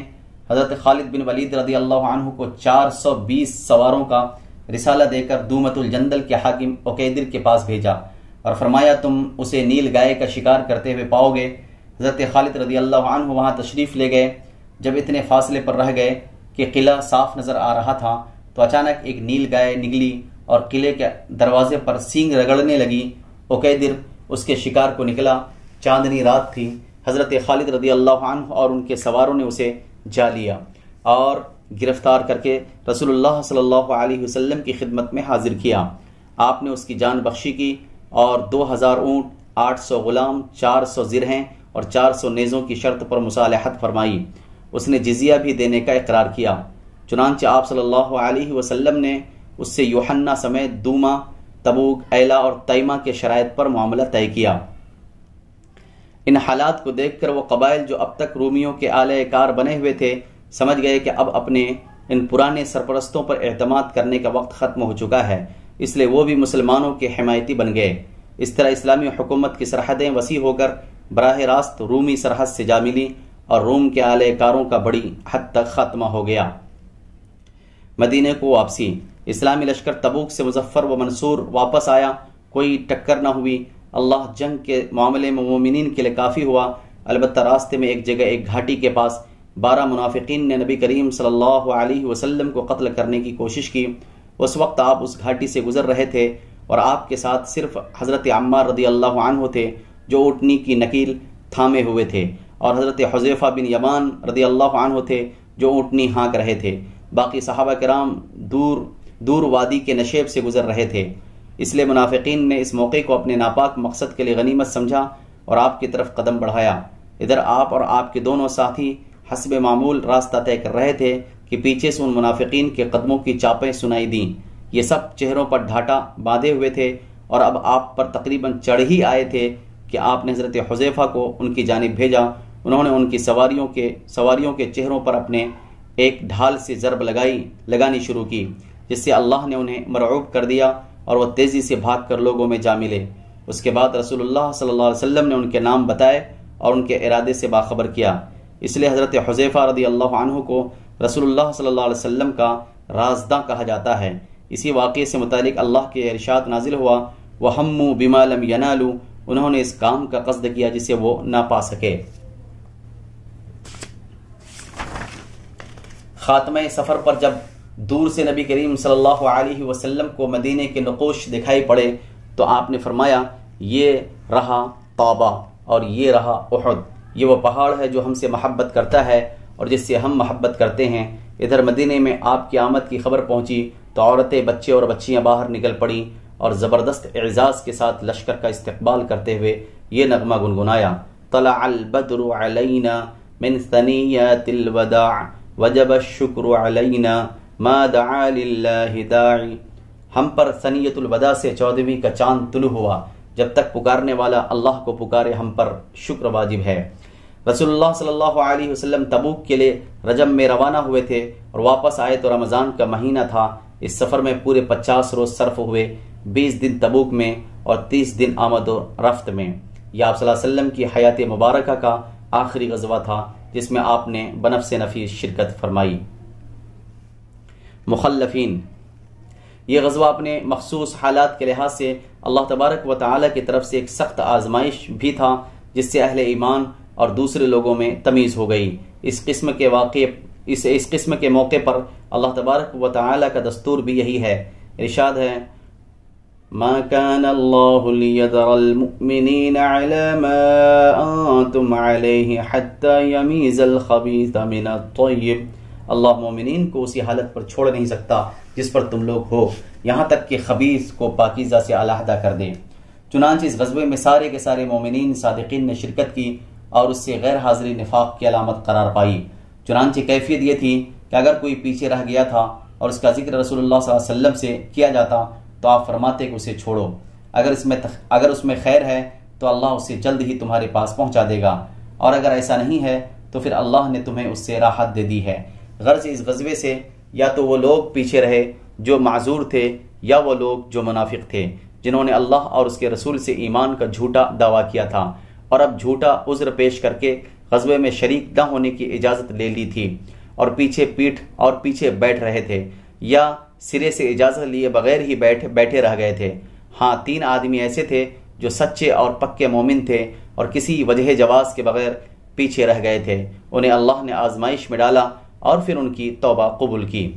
حضرت خالد بن ولید رضی اللہ عنہ کو 420 سواروں کا رسالہ دے کر دومت الجندل کے حاکم عقیدر کے پاس بھیجا اور فرمایا، تم اسے نیل گائے کا شکار کرتے ہوئے پاؤ گے۔ حضرت خالد رضی اللہ عنہ وہاں تشریف لے گئے۔ جب اتنے فاصلے پر رہ گئے کہ قلعہ صاف نظر آ رہا تھا تو اچانک ایک نیل گائے نکلی اور قلعے کے دروازے پر سینگ رگڑنے لگی۔ عقیدر اس کے شکار کو نکلا۔ چاندنی رات تھی۔ حضرت خالد رضی اللہ عنہ اور ان کے سواروں نے اسے جا لیا اور گرفتار کر کے رسول اللہ صلی اللہ علیہ وسلم کی خدمت میں حاضر کیا۔ آپ نے اس کی جان بخشی کی اور 2000 اونٹ، 800 غلام، 400 زرہیں اور 400 نیزوں کی شرط پر مصالحت فرمائی۔ اس نے جزیہ بھی دینے کا اقرار کیا۔ چنانچہ آپ صلی اللہ علیہ وسلم نے اس سے یوحنا سمیت دوما، تبوک، ایلا اور تیمہ کے شرائط پر معاملہ طے کیا۔ ان حالات کو دیکھ کر وہ قبائل جو اب تک رومیوں کے آلہ کار بنے ہوئے تھے سمجھ گئے کہ اب اپنے ان پرانے سرپرستوں پر اعتماد کرنے کا وقت ختم ہو چکا ہے، اس لیے وہ بھی مسلمانوں کے حمایتی بن گئے۔ اس طرح اسلامی حکومت کی سرحدیں وسیع ہو کر براہ راست رومی سرحد سے جا ملی اور روم کے آلہ کاروں کا بڑی حد تک خاتمہ ہو گیا۔ مدینے کو واپسی۔ اسلامی لشکر تبوک سے مظفر و منصور واپس آیا۔ کوئی ٹکر نہ ہوئی۔ اللہ جنگ کے معاملے میں مومنین کے لیے کافی ہوا۔ البتہ راستے میں ایک جگہ ایک گھاٹی کے پاس 12 منافقین نے نبی کریم صلی اللہ علیہ وسلم کو قتل کرنے کی کوشش کی۔ اس وقت آپ اس گھاٹی سے گزر رہے تھے اور آپ کے ساتھ صرف حضرت عمار رضی اللہ عنہ تھے جو اونٹنی کی نکیل تھامے ہوئے تھے، اور حضرت حذیفہ بن یمان رضی اللہ عنہ تھے جو اونٹنی ہانک رہے تھے۔ باقی صحابہ کرام دور وادی کے نشیب سے گزر رہے تھے، اس لیے منافقین نے اس موقع کو اپنے ناپاک مقصد کے لیے غنیمت سمجھا اور آپ کی طرف قدم بڑھایا۔ ادھر آپ اور آپ کے دونوں ساتھی حسب معمول راستہ طے کر رہے تھے کہ پیچھے سے ان منافقین کے قدموں کی چاپیں سنائی دیں۔ یہ سب چہروں پر ڈھاٹا باندھے ہوئے تھے اور اب آپ پر تقریباً چڑھ ہی آئے تھے کہ آپ نے حضرت حذیفہ کو ان کی جانب بھیجا۔ انہوں نے ان کی سواریوں کے چہروں پر اپنے ایک ڈھال سے ضرب لگانی شروع کی، جس سے اللہ نے انہیں مرعوب کر دیا اور وہ تیزی سے بھاگ کر لوگوں میں جا ملے۔ اس کے بعد رسول اللہ صلی اللہ علیہ وسلم نے ان کے نام بتائے اور ان کے ارادے سے باخبر کیا۔ اس لیے حضرت حذیفہ رضی اللہ عنہ کو رسول اللہ صلی اللہ علیہ وسلم کا رازداں کہا جاتا ہے۔ اسی واقعے سے متعلق اللہ کے ارشاد نازل ہوا، وَهَمُّوا بِمَا لَمْ يَنَالُوا، انہوں نے اس کام کا قصد کیا جسے وہ نہ پا سکے۔ خاتمہ سفر پر جب دور سے نبی کریم صلی اللہ علیہ وسلم کو مدینے کے نقوش دکھائی پڑے تو آپ نے فرمایا، یہ رہا طابہ اور یہ رہا احد، یہ وہ پہاڑ ہے جو ہم سے محبت کرتا ہے اور جس سے ہم محبت کرتے ہیں۔ ادھر مدینے میں آپ کی آمد کی خبر پہنچی تو عورتیں، بچے اور بچیاں باہر نکل پڑیں اور زبردست اعزاز کے ساتھ لشکر کا استقبال کرتے ہوئے یہ نغمہ گنگنایا، طلع البدر علینا من ثنیات الوداع وجب الشکر علینا ما دعا للہ داعی۔ ہم پر ثنیۃ الوداع سے 14ویں کا چاند طلوع ہوا، جب تک پکارنے والا اللہ کو پکارے ہم پر شکر واجب ہے۔ رسول اللہ صلی اللہ علیہ وسلم تبوک کے لیے رجب میں روانہ ہوئے تھے اور واپس آئے تو رمضان کا مہینہ تھا۔ اس سفر میں پورے 50 روز صرف ہوئے، 20 دن تبوک میں اور 30 دن آمد و رفت میں۔ یہ آپ صلی اللہ علیہ وسلم کی حیات مبارکہ کا آخری غزوہ تھا جس میں آپ نے بنفس نفیس شرکت فرمائی۔ مخلفین، یہ غزوہ اپنے مخصوص حالات کے لحاظ سے اللہ تبارک و تعالی کی طرف سے ایک سخت آزمائش بھی تھا، جس سے اہل ایمان اور دوسرے لوگوں میں تمیز ہو گئی۔ اس قسم کے موقع پر اللہ تبارک و تعالی کا دستور بھی یہی ہے۔ ارشاد ہے، ما كان الله ليذر المؤمنين على ما انتم عليه حتى يميز الخبيث من الطيب۔ اللہ مومنین کو اسی حالت پر چھوڑ نہیں سکتا جس پر تم لوگ ہو، یہاں تک کہ خبیث کو پاکیزہ سے علیحدہ کر دے۔ چنانچہ اس غزوے میں سارے کے سارے مومنین صادقین نے شرکت کی اور اس سے غیر حاضری نفاق کی علامت قرار پائی۔ چنانچہ کیفیت یہ تھی کہ اگر کوئی پیچھے رہ گیا تھا اور اس کا ذکر رسول اللہ صلی اللہ علیہ وسلم سے کیا جاتا تو آپ فرماتے کہ اسے چھوڑو، اگر اس میں خیر ہے تو اللہ اسے جلد ہی تمہارے پاس پہنچا دے گا، اور اگر ایسا نہیں ہے تو پھر اللہ نے تمہیں اس سے راحت دے دی ہے۔ غرض اس غزوے سے یا تو وہ لوگ پیچھے رہے جو معذور تھے، یا وہ لوگ جو منافق تھے جنہوں نے اللہ اور اس کے رسول سے ایمان کا جھوٹا دعویٰ کیا تھا اور اب جھوٹا عذر پیش کر کے غزوے میں شریک نہ ہونے کی اجازت لے لی تھی اور پیچھے بیٹھ رہے تھے، یا سرے سے اجازت لیے بغیر ہی بیٹھے رہ گئے تھے۔ ہاں، 3 آدمی ایسے تھے جو سچے اور پکے مومن تھے اور کسی وجہ جواز کے بغیر پیچھے رہ گئے تھے۔ انہیں اللہ نے آزمائش میں ڈالا اور پھر ان کی توبہ قبول کی،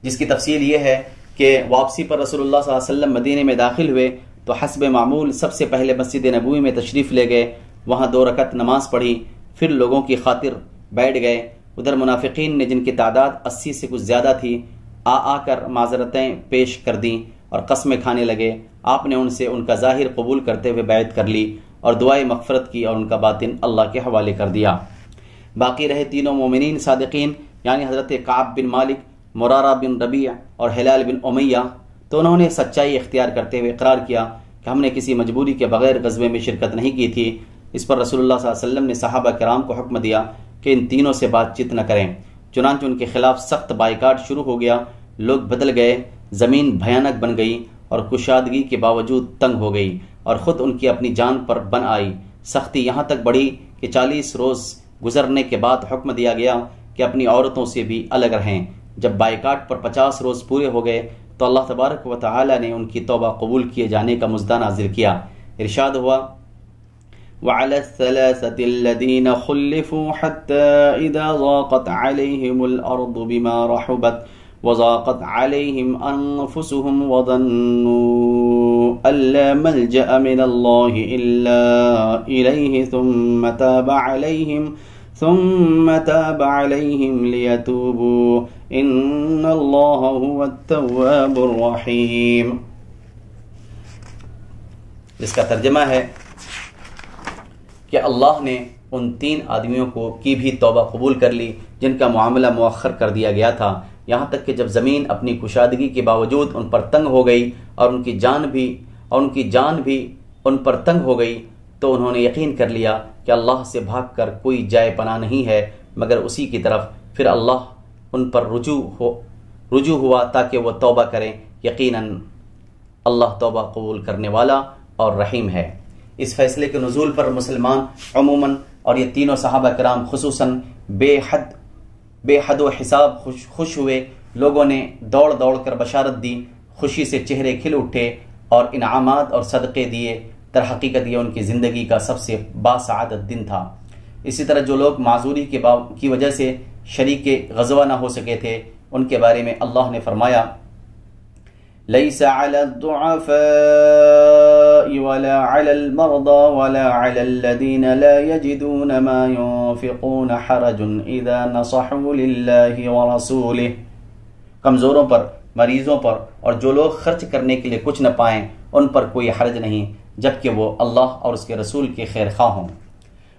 جس کی تفصیل یہ ہے کہ واپسی پر رسول اللہ صلی اللہ علیہ وسلم مدینے میں داخل ہوئے تو حسب معمول سب سے پہلے مسجد نبوی میں تشریف لے گئے، وہاں 2 رکعت نماز پڑھی، پھر لوگوں کی خاطر بیٹھ گئے۔ ادھر منافقین نے، جن کی تعداد 80 سے کچھ زیادہ تھی، آ کر معذرتیں پیش کر دیں اور قسمیں کھانے لگے۔ آپ نے ان سے ان کا ظاہر قبول کرتے ہوئے بیعت کر لی اور دعائے مغفرت کی اور ان کا باطن اللہ کے حوالے کر دیا۔ باقی رہے 3 مومنین صادقین، یعنی حضرت کعب بن مالک، مرارہ بن ربیع اور ہلال بن امیہ، تو انہوں نے سچائی اختیار کرتے ہوئے اقرار کیا کہ ہم نے کسی مجبوری کے بغیر غزوے میں شرکت نہیں کی تھی۔ اس پر رسول اللہ صلی اللہ علیہ وسلم نے صحابہ کرام کو حکم دیا کہ ان تینوں سے بات چیت نہ کریں۔ چنانچہ ان کے خلاف سخت بائیکاٹ شروع ہو گیا، لوگ بدل گئے، زمین بھیانک بن گئی اور کشادگی کے باوجود تنگ ہو گئی اور خود ان کی اپنی جان پر بن آئی۔ سختی یہاں تک بڑھی کہ 40 روز گزرنے کے بعد حکم دیا گیا کہ اپنی عورتوں سے بھی الگ رہیں۔ جب بائیکاٹ پر 50 روز پورے ہو گئے تو اللہ تبارک و تعالی نے ان کی توبہ قبول کیے جانے کا مژدہ نازل کیا۔ ارشاد ہوا، وعلى الثلاثة الذين خلفوا حتى إذا ضاقت عليهم الأرض بما رحبت وضاقت عليهم أنفسهم وظنوا أن لا ملجأ من الله إلا إليه ثم تاب عليهم ليتوبوا إن الله هو التواب الرحيم۔ جس کا ترجمہ ہے کہ اللہ نے ان 3 آدمیوں کی بھی توبہ قبول کر لی جن کا معاملہ مؤخر کر دیا گیا تھا، یہاں تک کہ جب زمین اپنی کشادگی کے باوجود ان پر تنگ ہو گئی اور ان کی جان بھی ان پر تنگ ہو گئی تو انہوں نے یقین کر لیا کہ اللہ سے بھاگ کر کوئی جائے پناہ نہیں ہے مگر اسی کی طرف۔ پھر اللہ ان پر رجوع ہوا تاکہ وہ توبہ کریں۔ یقیناً اللہ توبہ قبول کرنے والا اور رحیم ہے۔ اس فیصلے کے نزول پر مسلمان عموماً اور یہ تینوں صحابہ کرام خصوصاً بے حد و حساب خوش ہوئے۔ لوگوں نے دوڑ دوڑ کر بشارت دی، خوشی سے چہرے کھل اٹھے اور انعامات اور صدقے دیے۔ در حقیقت یہ ان کی زندگی کا سب سے باسعادت دن تھا۔ اسی طرح جو لوگ معذوری کی وجہ سے شریک غزوہ نہ ہو سکے تھے، ان کے بارے میں اللہ نے فرمایا لَيْسَ عَلَى الضُّعَفَاءِ وَلَا عَلَى الْمَرْضَى وَلَا عَلَى الَّذِينَ لَا يَجِدُونَ مَا يُنْفِقُونَ حَرَجٌ إِذَا نَصَحُوا لِلَّهِ وَرَسُولِهِ۔ کمزوروں پر، مریضوں پر اور جو لوگ خرچ کرنے کے لیے کچھ نہ پائیں ان پر کوئی حرج نہیں، جبکہ وہ اللہ اور اس کے رسول کے خیر خواہ ہوں۔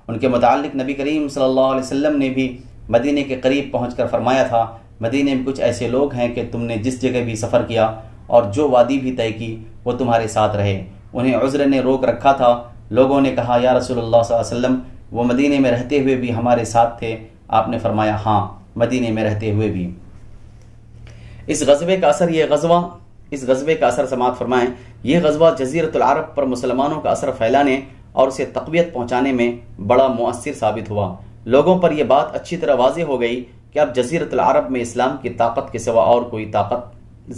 ان کے متعلق نبی کریم صلی اللہ علیہ وسلم نے بھی مدینے کے قریب پہنچ کر فرمایا تھا، مدینے میں کچھ ایسے لوگ ہیں کہ تم نے جس جگہ بھی سفر کیا اور جو وادی بھی طے کی وہ تمہارے ساتھ رہے۔ انہیں عذر نے روک رکھا تھا۔ لوگوں نے کہا یا رسول اللہ صلی اللہ علیہ وسلم، وہ مدینے میں رہتے ہوئے بھی ہمارے ساتھ تھے؟ آپ نے فرمایا ہاں، مدینے میں رہتے ہوئے بھی۔ اس غزوے کا اثر سماعت فرمائیں، یہ غزوہ جزیرۃ العرب پر مسلمانوں کا اثر پھیلانے اور اسے تقویت پہنچانے میں بڑا مؤثر ثابت ہوا۔ لوگوں پر یہ بات اچھی طرح واضح ہو گئی کہ اب جزیرۃ العرب میں اسلام کی طاقت کے سوا اور کوئی طاقت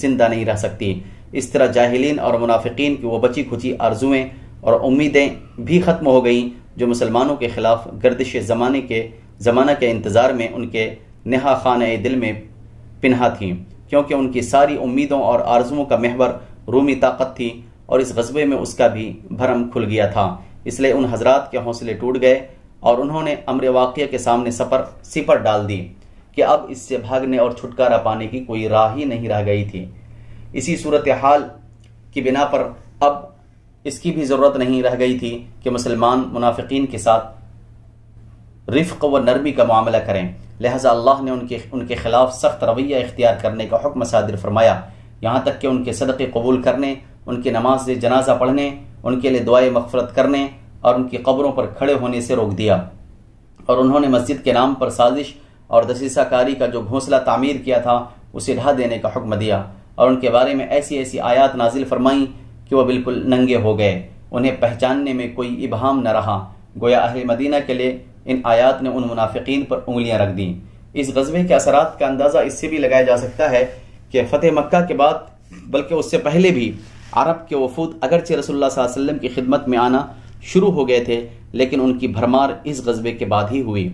زندہ نہیں رہ سکتی۔ اس طرح جاہلین اور منافقین کی وہ بچی کھچی آرزویں اور امیدیں بھی ختم ہو گئیں جو مسلمانوں کے خلاف گردش زمانہ کے انتظار میں ان کے نہا خانہ دل میں پنہا تھیں، کیونکہ ان کی ساری امیدوں اور آرزوؤں کا محور رومی طاقت تھی اور اس غزوے میں اس کا بھی بھرم کھل گیا تھا۔ اس لیے ان حضرات کے حوصلے ٹوٹ گئے اور انہوں نے امر واقعہ کے سامنے سپر ڈال دی کہ اب اس سے بھاگنے اور چھٹکارا پانے کی کوئی راہ ہی نہیں رہ گئی تھی۔ اسی صورتحال کی بنا پر اب اس کی بھی ضرورت نہیں رہ گئی تھی کہ مسلمان منافقین کے ساتھ رفق و نرمی کا معاملہ کریں، لہذا اللہ نے ان کے خلاف سخت رویہ اختیار کرنے کا حکم صادر فرمایا، یہاں تک کہ ان کے صدقے قبول کرنے، ان کی نماز جنازہ پڑھنے، ان کے لیے دعائے مغفرت کرنے اور ان کی قبروں پر کھڑے ہونے سے روک دیا۔ اور انہوں نے مسجد کے نام پر سازش اور دسیسہ کاری کا جو گھونسلہ تعمیر کیا تھا اسے ڈھا دینے کا حکم دیا، اور ان کے بارے میں ایسی آیات نازل فرمائیں کہ وہ بالکل ننگے ہو گئے، انہیں پہچاننے میں کوئی ابہام نہ رہا، گویا اہل مدینہ کے لیے ان آیات نے ان منافقین پر انگلیاں رکھ دیں۔ اس غزوے کے اثرات کا اندازہ اس سے بھی لگایا جا سکتا ہے کہ فتح مکہ کے بعد بلکہ اس سے پہلے بھی عرب کے وفود اگرچہ رسول اللہ صلی اللہ علیہ وسلم کی خدمت میں آنا شروع ہو گئے تھے، لیکن ان کی بھرمار اس غزوے کے بعد ہی ہوئی۔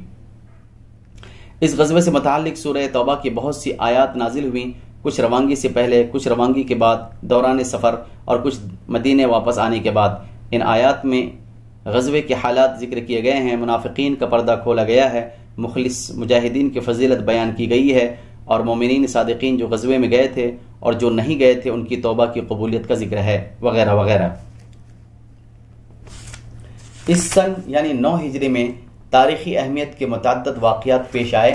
اس غزوے سے متعلق سورہ توبہ کی بہت سی آیات نازل ہوئیں، کچھ روانگی سے پہلے، کچھ روانگی کے بعد، دوران سفر اور کچھ مدینے واپس آنے کے بعد۔ ان آیات میں غزوے کے حالات ذکر کیے گئے ہیں، منافقین کا پردہ کھولا گیا ہے، مخلص مجاہدین کی فضیلت بیان کی گئی ہے، اور مومنین صادقین جو غزوے میں گئے تھے اور جو نہیں گئے تھے ان کی توبہ کی قبولیت کا ذکر ہے، وغیرہ وغیرہ۔ اس سن یعنی 9 ہجری میں تاریخی اہمیت کے متعدد واقعات پیش آئے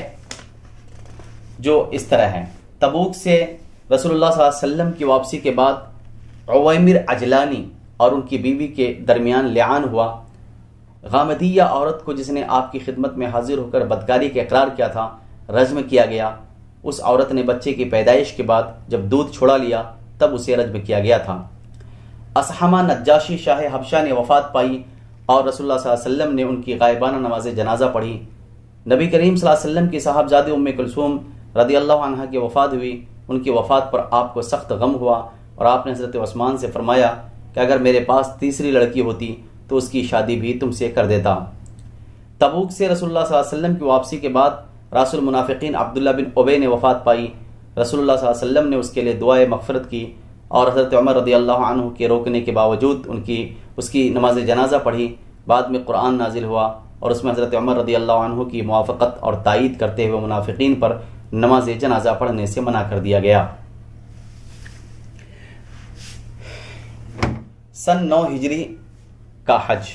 جو اس طرح ہیں۔ تبوک سے رسول اللہ صلی اللہ علیہ وسلم کی واپسی کے بعد عویمر عجلانی اور ان کی بیوی کے درمیان لعان ہوا۔ غامدیہ عورت کو جس نے آپ کی خدمت میں حاضر ہو کر بدکاری کا اقرار کیا تھا، رجم کیا گیا۔ اس عورت نے بچے کی پیدائش کے بعد جب دودھ چھوڑا لیا تب اسے رجم کیا گیا تھا۔ اصحمہ نجاشی شاہ حبشہ نے وفات پائی اور رسول اللہ صلی اللہ علیہ وسلم نے ان کی غائبانہ نماز جنازہ پڑھی۔ نبی کریم صلی اللہ علیہ وسلم کی صاحبزادی ام کلثوم رضی اللہ عنہا کی وفات ہوئی۔ ان کی وفات پر آپ کو سخت غم ہوا اور آپ نے حضرت عثمان سے فرمایا کہ اگر میرے پاس تیسری لڑکی ہوتی تو اس کی شادی بھی تم سے کر دیتا۔ تبوک سے رسول اللہ صلی اللہ علیہ وسلم کی واپسی کے بعد رأس المنافقین عبداللہ بن ابی نے وفات پائی۔ رسول اللہ صلی اللہ علیہ وسلم نے اس کے لیے دعائے مغفرت کی اور حضرت عمر رضی اللہ عنہ کے روکنے کے باوجود اس کی نماز جنازہ پڑھی۔ بعد میں قرآن نازل ہوا اور اس میں حضرت عمر رضی اللہ عنہ کی موافقت اور تائید کرتے ہوئے منافقین پر نماز جنازہ پڑھنے سے منع کر دیا گیا۔ سن 9 ہجری کا حج۔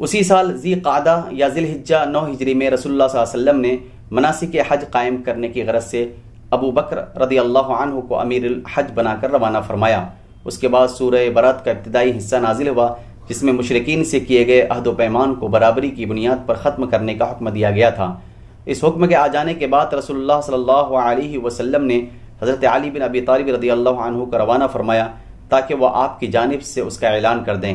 اسی سال ذی قعدہ یا ذی الحجہ 9 ہجری میں رسول اللہ صلی اللہ علیہ وسلم نے مناسک حج قائم کرنے کی غرض سے ابو بکر رضی اللہ عنہ کو امیر الحج بنا کر روانہ فرمایا۔ اس کے بعد سورہ برات کا ابتدائی حصہ نازل ہوا جس میں مشرکین سے کیے گئے عہد و پیمان کو برابری کی بنیاد پر ختم کرنے کا حکم دیا گیا تھا۔ اس حکم کے آ جانے کے بعد رسول اللہ صلی اللہ علیہ وسلم نے حضرت علی بن ابی طالب رضی اللہ عنہ کو روانہ فرمایا تاکہ وہ آپ کی جانب سے اس کا اعلان کر دیں۔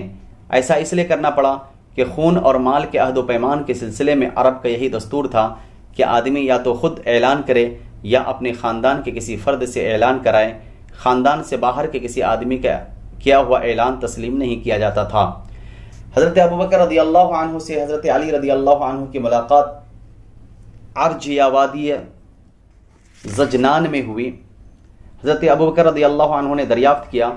ایسا اس لیے کرنا پڑا کہ خون اور مال کے عہد و پیمان کے سلسلے میں عرب کا یہی دستور تھا کہ آدمی یا تو خود اعلان کرے یا اپنے خاندان کے کسی فرد سے اعلان کرائے، خاندان سے باہر کے کسی آدمی کا کیا ہوا اعلان تسلیم نہیں کیا جاتا تھا۔ حضرت ابوبکر رضی اللہ عنہ سے حضرت علی رضی اللہ عنہ کی ملاقات عرج یا وادی زجنان میں ہوئی۔ حضرت ابوبکر رضی اللہ عنہ نے دریافت کیا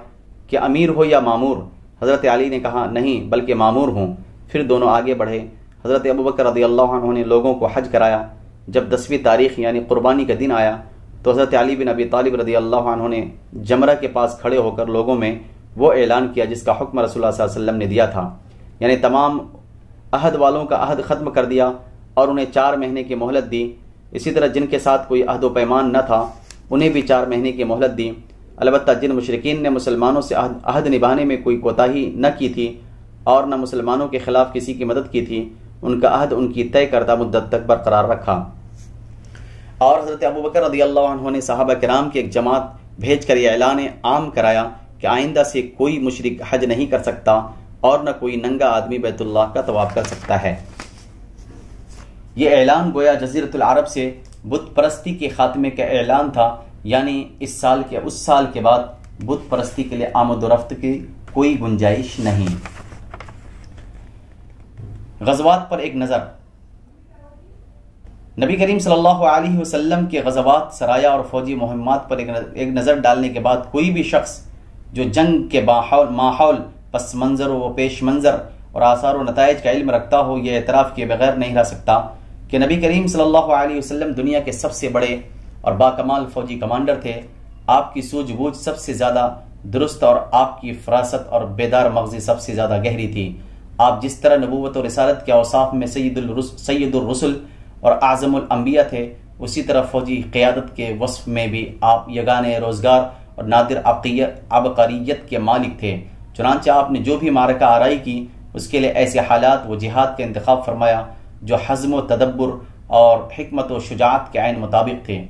کہ امیر ہو یا مامور؟ حضرت علی نے کہا نہیں بلکہ مامور ہوں۔ پھر دونوں آگے بڑھے۔ حضرت ابوبکر رضی اللہ عنہ نے لوگوں کو حج کرایا۔ جب 10ویں تاریخ یعنی قربانی کا دن آیا تو حضرت علی بن ابی طالب رضی اللہ عنہ نے جمرہ کے پاس کھڑے ہو کر لوگوں میں وہ اعلان کیا جس کا حکم رسول اللہ صلی اللہ علیہ وسلم نے دیا تھا، یعنی تمام عہد والوں کا عہد ختم کر دیا اور انہیں 4 مہینے کی مہلت دی۔ اسی طرح جن کے ساتھ کوئی عہد و پیمان نہ تھا انہیں بھی 4 مہینے کی مہلت دی۔ البتہ جن مشرکین نے مسلمانوں سے عہد نبھانے میں کوئی کوتاہی نہ کی تھی اور نہ مسلمانوں کے خلاف کسی کی مدد کی تھی، ان کا عہد ان کی طے کردہ مدت تک برقرار رکھا۔ اور حضرت ابوبکر رضی اللہ عنہ نے صحابہ کرام کی ایک جماعت بھیج کر یہ اعلان عام کرایا کہ آئندہ سے کوئی مشرک حج نہیں کر سکتا اور نہ کوئی ننگا آدمی بیت اللہ کا طواف کر سکتا ہے۔ یہ اعلان گویا جزیرۃ العرب سے بت پرستی کے خاتمے کا اعلان تھا، یعنی اس سال کے بعد بت پرستی کے لیے آمد و رفت کی کوئی گنجائش نہیں۔ غزوات پر ایک نظر۔ نبی کریم صلی اللہ علیہ وسلم کے غزوات، سرایا اور فوجی مہمات پر ایک نظر ڈالنے کے بعد کوئی بھی شخص جو جنگ کے ماحول، پس منظر و پیش منظر اور آثار و نتائج کا علم رکھتا ہو، یہ اعتراف کیے بغیر نہیں رہ سکتا کہ نبی کریم صلی اللہ علیہ وسلم دنیا کے سب سے بڑے اور باکمال فوجی کمانڈر تھے۔ آپ کی سوجھ بوجھ سب سے زیادہ درست اور آپ کی فراست اور بیدار مغزی سب سے زیادہ گہری تھی۔ آپ جس طرح نبوت و رسالت کے اوصاف میں سید الرسل اور اعظم الانبیاء تھے، اسی طرح فوجی قیادت کے وصف میں بھی آپ یگانہ روزگار اور نادر عبقریت کے مالک تھے۔ چنانچہ آپ نے جو بھی معرکہ آرائی کی اس کے لیے ایسے حالات و جہاد کا انتخاب فرمایا جو حزم و تدبر اور حکمت و شجاعت کے عین مطابق تھے۔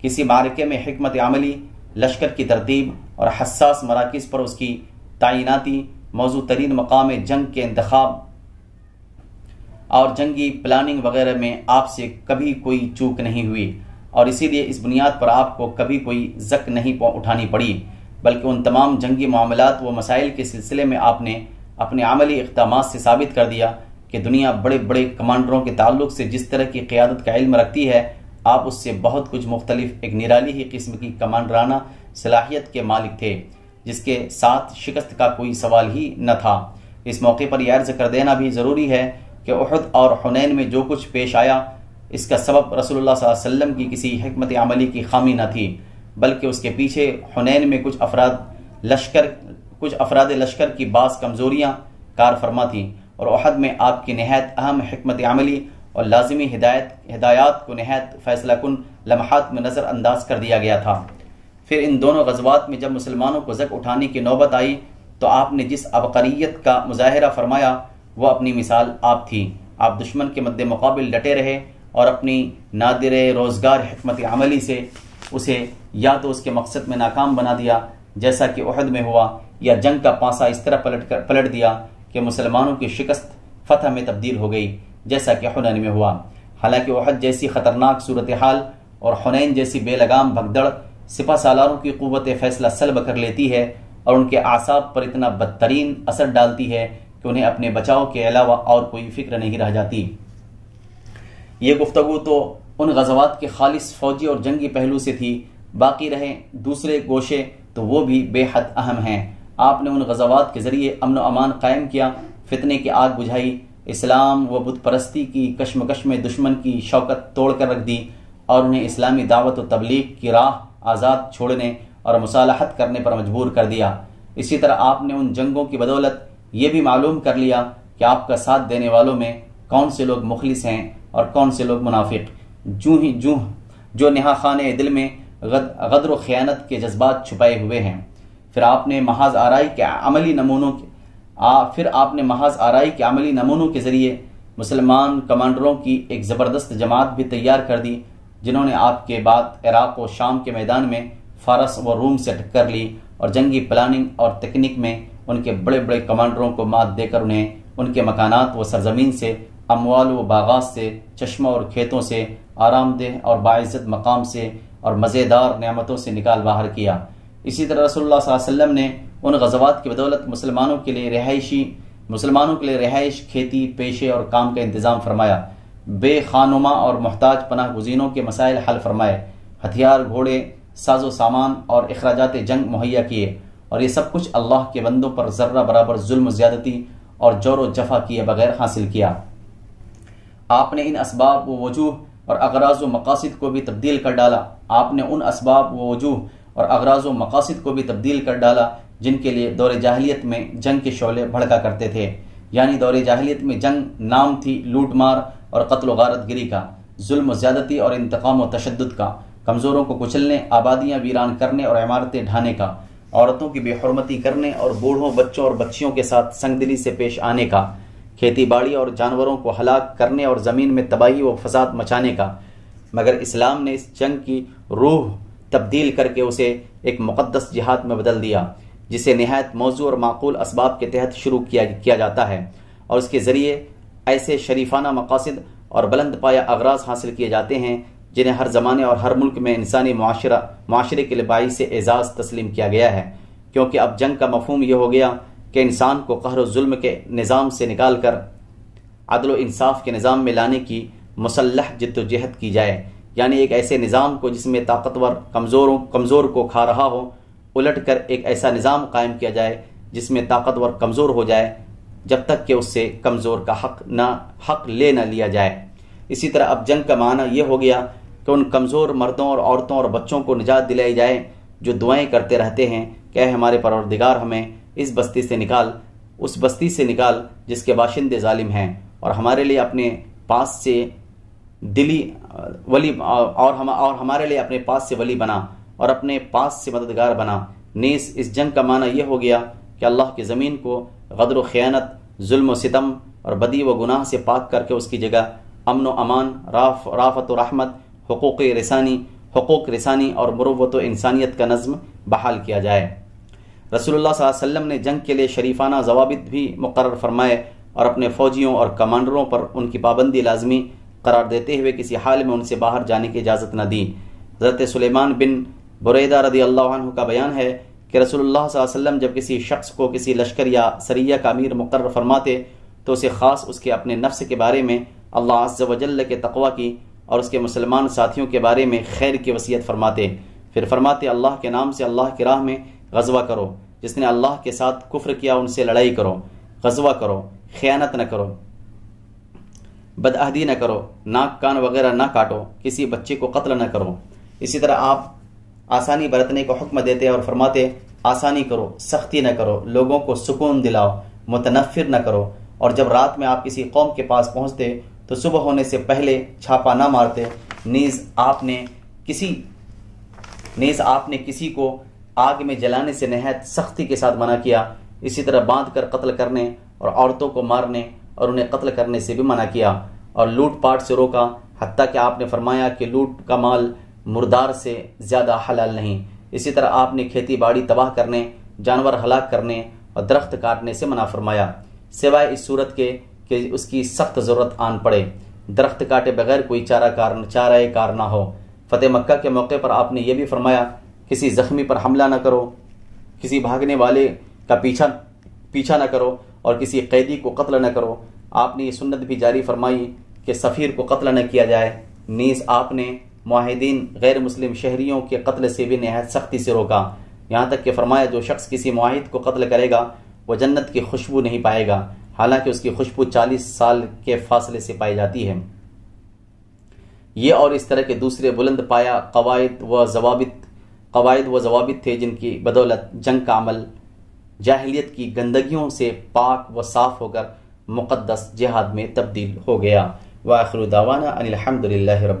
کسی معرکے میں حکمت عملی، لشکر کی ترتیب اور حساس مراکز پر اس کی تعیناتی، موضوع ترین مقام جنگ کے انتخاب اور جنگی پلاننگ وغیرہ میں آپ سے کبھی کوئی چوک نہیں ہوئی، اور اسی لیے اس بنیاد پر آپ کو کبھی کوئی زک نہیں اٹھانی پڑی، بلکہ ان تمام جنگی معاملات و مسائل کے سلسلے میں آپ نے اپنے عملی اقدامات سے ثابت کر دیا کہ دنیا بڑے بڑے کمانڈروں کے تعلق سے جس طرح کی قیادت کا علم رکھتی ہے، آپ اس سے بہت کچھ مختلف ایک نرالی ہی قسم کی کمانڈرانہ صلاحیت کے مالک تھے، جس کے ساتھ شکست کا کوئی سوال ہی نہ تھا۔ اس موقع پر یہ عرض کر دینا بھی ضروری ہے کہ احد اور حنین میں جو کچھ پیش آیا، اس کا سبب رسول اللہ صلی اللہ علیہ وسلم کی کسی حکمت عملی کی خامی نہ تھی، بلکہ اس کے پیچھے حنین میں کچھ افراد لشکر کی بعض کمزوریاں کار فرما تھیں، اور احد میں آپ کی نہایت اہم حکمت عملی اور لازمی ہدایات کو نہایت فیصلہ کن لمحات میں نظر انداز کر دیا گیا تھا۔ پھر ان دونوں غزوات میں جب مسلمانوں کو زک اٹھانے کی نوبت آئی تو آپ نے جس عبقریت کا مظاہرہ فرمایا وہ اپنی مثال آپ تھی۔ آپ دشمن کے مد مقابل ڈٹے رہے اور اپنی نادر روزگار حکمت عملی سے اسے یا تو اس کے مقصد میں ناکام بنا دیا جیسا کہ احد میں ہوا، یا جنگ کا پانسا اس طرح پلٹ دیا کہ مسلمانوں کی شکست فتح میں تبدیل ہو گئی جیسا کہ حنین میں ہوا۔ حالانکہ احد جیسی خطرناک صورتحال اور حنین جیسی بے لگام بھگدڑ سپہ سالاروں کی قوت فیصلہ سلب کر لیتی ہے اور ان کے اعصاب پر اتنا بدترین اثر ڈالتی ہے کہ انہیں اپنے بچاؤ کے علاوہ اور کوئی فکر نہیں رہ جاتی۔ یہ گفتگو تو ان غزوات کے خالص فوجی اور جنگی پہلو سے تھی، باقی رہے دوسرے گوشے تو وہ بھی بے حد اہم ہیں۔ آپ نے ان غزوات کے ذریعے امن و امان قائم کیا، فتنے کی آگ بجھائی، اسلام و بت پرستی کی کشمکش میں دشمن کی شوکت توڑ کر رکھ دی اور انہیں اسلامی دعوت و تبلیغ کی راہ آزاد چھوڑنے اور مصالحت کرنے پر مجبور کر دیا۔ اسی طرح آپ نے ان جنگوں کی بدولت یہ بھی معلوم کر لیا کہ آپ کا ساتھ دینے والوں میں کون سے لوگ مخلص ہیں اور کون سے لوگ منافق، جو نہا خانے دل میں غدر و خیانت کے جذبات چھپائے ہوئے ہیں۔ پھر آپ نے محاذ آرائی کے عملی نمونوں کے ذریعے مسلمان کمانڈروں کی ایک زبردست جماعت بھی تیار کر دی، جنہوں نے آپ کے بعد عراق و شام کے میدان میں فارس و روم سے ٹکر لی اور جنگی پلاننگ اور تکنیک میں ان کے بڑے بڑے کمانڈروں کو مات دے کر انہیں ان کے مکانات و سرزمین سے، اموال و باغات سے، چشموں اور کھیتوں سے، آرام دہ اور باعزت مقام سے اور مزیدار نعمتوں سے نکال باہر کیا۔ اسی طرح رسول اللہ صلی اللہ علیہ وسلم نے ان غزوات کی بدولت مسلمانوں کے لیے رہائش، کھیتی، پیشے اور کام کا انتظام فرمایا، بے خانما اور محتاج پناہ گزینوں کے مسائل حل فرمائے، ہتھیار، گھوڑے، ساز و سامان اور اخراجات جنگ مہیا کیے، اور یہ سب کچھ اللہ کے بندوں پر ذرہ برابر ظلم و زیادتی اور جور و جفا کیے بغیر حاصل کیا۔ آپ نے ان اسباب و وجوہ اور اغراض و مقاصد کو بھی تبدیل کر ڈالا جن کے لیے دور جاہلیت میں جنگ کے شعلے بھڑکا کرتے تھے۔ یعنی دور جاہلیت میں جنگ نام تھی لوٹ مار اور قتل و غارت گری کا، ظلم و زیادتی اور انتقام و تشدد کا، کمزوروں کو کچلنے، آبادیاں ویران کرنے اور عمارتیں ڈھانے کا، عورتوں کی بے حرمتی کرنے اور بوڑھوں، بچوں اور بچیوں کے ساتھ سنگ دلی سے پیش آنے کا، کھیتی باڑی اور جانوروں کو ہلاک کرنے اور زمین میں تباہی و فساد مچانے کا۔ مگر اسلام نے اس جنگ کی روح تبدیل کر کے اسے ایک مقدس جہاد میں بدل دیا، جسے نہایت موزوں اور معقول اسباب کے تحت شروع کیا جاتا ہے، اور اس کے ذریعے ایسے شریفانہ مقاصد اور بلند پایہ اغراض حاصل کیے جاتے ہیں جنہیں ہر زمانے اور ہر ملک میں انسانی معاشرے کے لیے باعث سے اعزاز تسلیم کیا گیا ہے، کیونکہ اب جنگ کا مفہوم یہ ہو گیا کہ انسان کو قہر و ظلم کے نظام سے نکال کر عدل و انصاف کے نظام میں لانے کی مسلح جد و جہد کی جائے، یعنی ایک ایسے نظام کو جس میں طاقتور کمزور کو کھا رہا ہو، الٹ کر ایک ایسا نظام قائم کیا جائے جس میں طاقتور کمزور ہو جائے جب تک کہ اس سے کمزور کا حق لے نہ لیا جائے۔ اسی طرح اب جنگ کا معنی یہ ہو گیا کہ ان کمزور مردوں اور عورتوں اور بچوں کو نجات دلائی جائے جو دعائیں کرتے رہتے ہیں کہ اے ہمارے پروردگار ہمیں اس بستی سے نکال جس کے باشندے ظالم ہیں، اور ہمارے لیے اپنے پاس سے ہمارے لیے اپنے پاس سے ولی بنا اور اپنے پاس سے مددگار بنا۔ نیز اس جنگ کا معنی یہ ہو گیا کہ اللہ کی زمین کو غدر و خیانت، ظلم و ستم اور بدی و گناہ سے پاک کر کے اس کی جگہ امن و امان، رافت و رحمت، حقوق رسانی اور مروت و انسانیت کا نظم بحال کیا جائے۔ رسول اللہ صلی اللہ علیہ وسلم نے جنگ کے لیے شریفانہ ضوابط بھی مقرر فرمائے اور اپنے فوجیوں اور کمانڈروں پر ان کی پابندی لازمی قرار دیتے ہوئے کسی حال میں ان سے باہر جانے کی اجازت نہ دی۔ حضرت سلیمان بن بریدہ رضی اللہ عنہ کا بیان ہے کہ رسول اللہ صلی اللہ علیہ وسلم جب کسی شخص کو کسی لشکر یا سریہ کا امیر مقرر فرماتے تو اسے خاص اس کے اپنے نفس کے بارے میں اللہ عز و جل کے تقوی کی اور اس کے مسلمان ساتھیوں کے بارے میں خیر کی وصیت فرماتے، پھر فرماتے اللہ کے نام سے اللہ کی راہ میں غزوہ کرو، جس نے اللہ کے ساتھ کفر کیا ان سے لڑائی کرو، غزوہ کرو، خیانت نہ کرو، بدعہدی نہ کرو، ناک کان وغیرہ نہ کاٹو، کسی بچے کو قتل نہ کرو۔ اسی طرح آپ آسانی برتنے کو حکم دیتے اور فرماتے آسانی کرو، سختی نہ کرو، لوگوں کو سکون دلاؤ، متنفر نہ کرو، اور جب رات میں آپ کسی قوم کے پاس پہنچتے تو صبح ہونے سے پہلے چھاپا نہ مارتے۔ نیز آپ نے کسی کو آگ میں جلانے سے نہایت سختی کے ساتھ منع کیا، اسی طرح باندھ کر قتل کرنے اور عورتوں کو مارنے اور انہیں قتل کرنے سے بھی منع کیا، اور لوٹ پاٹ سے روکا، حتیٰ کہ آپ نے فرمایا کہ لوٹ کا مال مردار سے زیادہ حلال نہیں۔ اسی طرح آپ نے کھیتی باڑی تباہ کرنے، جانور ہلاک کرنے اور درخت کاٹنے سے منع فرمایا، سوائے اس صورت کے کہ اس کی سخت ضرورت آن پڑے، درخت کاٹے بغیر کوئی چارہ کار نہ ہو۔ فتح مکہ کے موقع پر آپ نے یہ بھی فرمایا کسی زخمی پر حملہ نہ کرو، کسی بھاگنے والے کا پیچھا نہ کرو اور کسی قیدی کو قتل نہ کرو۔ آپ نے یہ سنت بھی جاری فرمائی کہ سفیر کو قتل نہ کیا جائے۔ نیز آپ نے معاہدین غیر مسلم شہریوں کے قتل سے بھی نہایت سختی سے روکا، یہاں تک کہ فرمایا جو شخص کسی معاہد کو قتل کرے گا وہ جنت کی خوشبو نہیں پائے گا، حالانکہ اس کی خوشبو 40 سال کے فاصلے سے پائی جاتی ہے۔ یہ اور اس طرح کے دوسرے بلند پایا قواعد و ضوابط تھے جن کی بدولت جنگ کا عمل جاہلیت کی گندگیوں سے پاک و صاف ہو کر مقدس جہاد میں تبدیل ہو گیا۔ وآخر دعوانا ان الحمد للہ رب